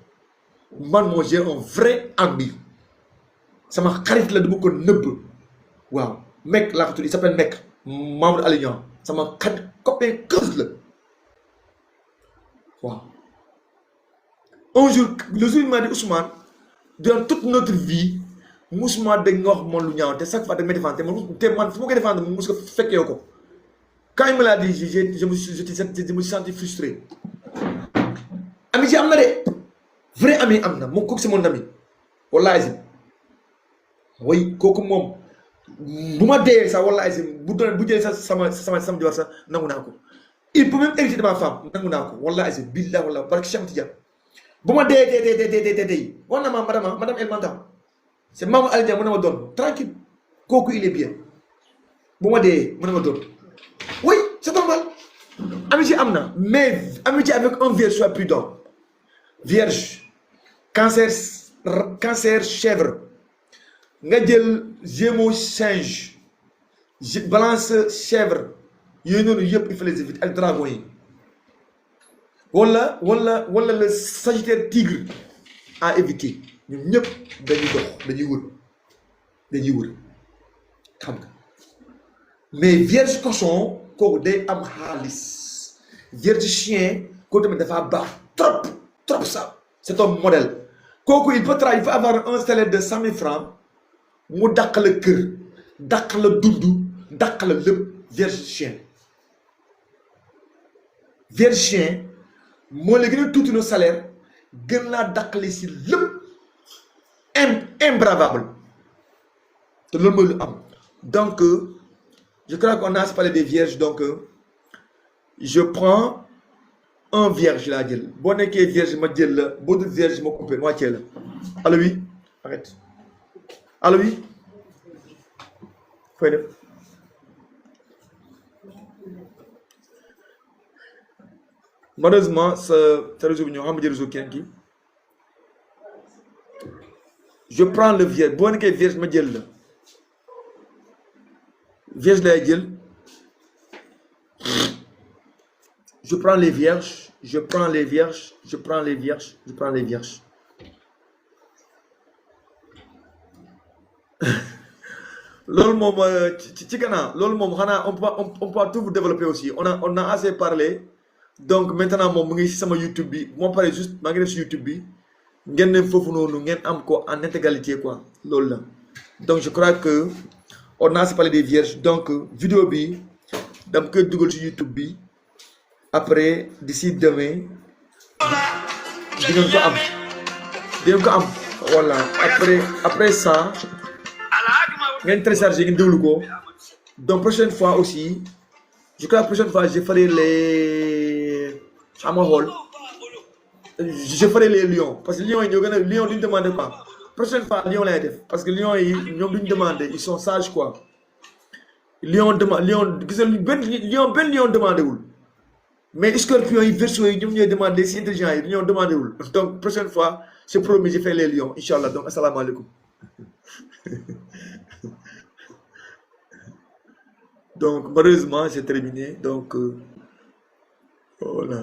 man j'ai un vrai ami sama xarit la dama ko nëbb waaw mec laa ko tudd il s'appelle mec Mamadou Alignan sama xarit copain keuse la waaw un jour le jour il m'a dit Ousmane durant toute notre vie musuma dégg nga wax moom lu ñaaw te chaque fois da may défendre te man fu ma koy défendre mu mus ko fekkee ko quand il me l'a dit je me suis senti frustré amitié am na de vrai ami am na moom kooku c'est mon ami wallahi azim oui kooku moom bu ma dee sax wallahi azim bu doon bu jëlee sax sama jabar sax nangu naa ko il peut même hériter de ma femme nangu naa ko wallahi azim billah wallahi barke Cheikh Tidiane bu ma dee wax na ma madame El Manta c'est Mamadou Alioune Ndiaye mën na ma doon tranquille kooku il est bien bu ma dee mën na ma doon oui c'est normal amitié am na mais amitié avec un vierge soit prudent vierge cancer chèvre nga jël gémeaux singe balance chèvre yooyu noonu yëpp il faut les éviter ak dragon yi wala le sagittaire tigre à éviter ñun ñëpp dañuy dox dañuy wër xam nga mais vierge cochon kooku day am xaalis vierge chien kooku tamit dafa baax trop ça c'est un modèle kooku il peut avoir un salaire de 100 000 francs mu dàq la kër dàq la dund dàq la lépp vierge chien moo la gën a tuuti no salaire gën laa dàqale si lépp imbravable te loolu mooy lu am donc je crois qu'on a parlé des vierges donc je prends un vierge laa jël boo nekkee vierge ma jël la boo dul vierge ma coupé ma wàccee la allo oui arrête allo oui fooy def malheureusement sa réseau bi ñoo xam nga réseau kenn ki je prends le vierge boo nekkee vierge ma jël la vierge lay jël je prends les vierges loolu moom ci kanam loolu moom xanaa on peut tout vous développer aussi on a assez parlé donc maintenant moom mu ngi si sama YouTube bi moo pare juste maa ngi def si YouTube bi ngeen ne foofu noonu ngeen am ko en intégralité quoi loolu la donc je crois que on a assez parlé des vierges donc vidéo bi dama koy dugal si YouTube bi après d'ici demain di ngeen ko am voilà après ça ngeen télécharger ngeen déglu ko donc prochaine fois aussi je crois que prochaine fois je ferai les lions parce que lions yi ñoo gën a lion duñu demander quoi prochaine fois lion lay def parce que lions yi ñoom duñu demander ils sont sages quoi lion gis nga benn lion demandé wul mais scorpion yi verseau yi ñoom ñooy demandé si intelligent yi ñoo demandé wul donc prochaine fois c'est promis je fais les lions inchallah donc asalaamaaleykum donc malheureusement j'ai terminé donc voilà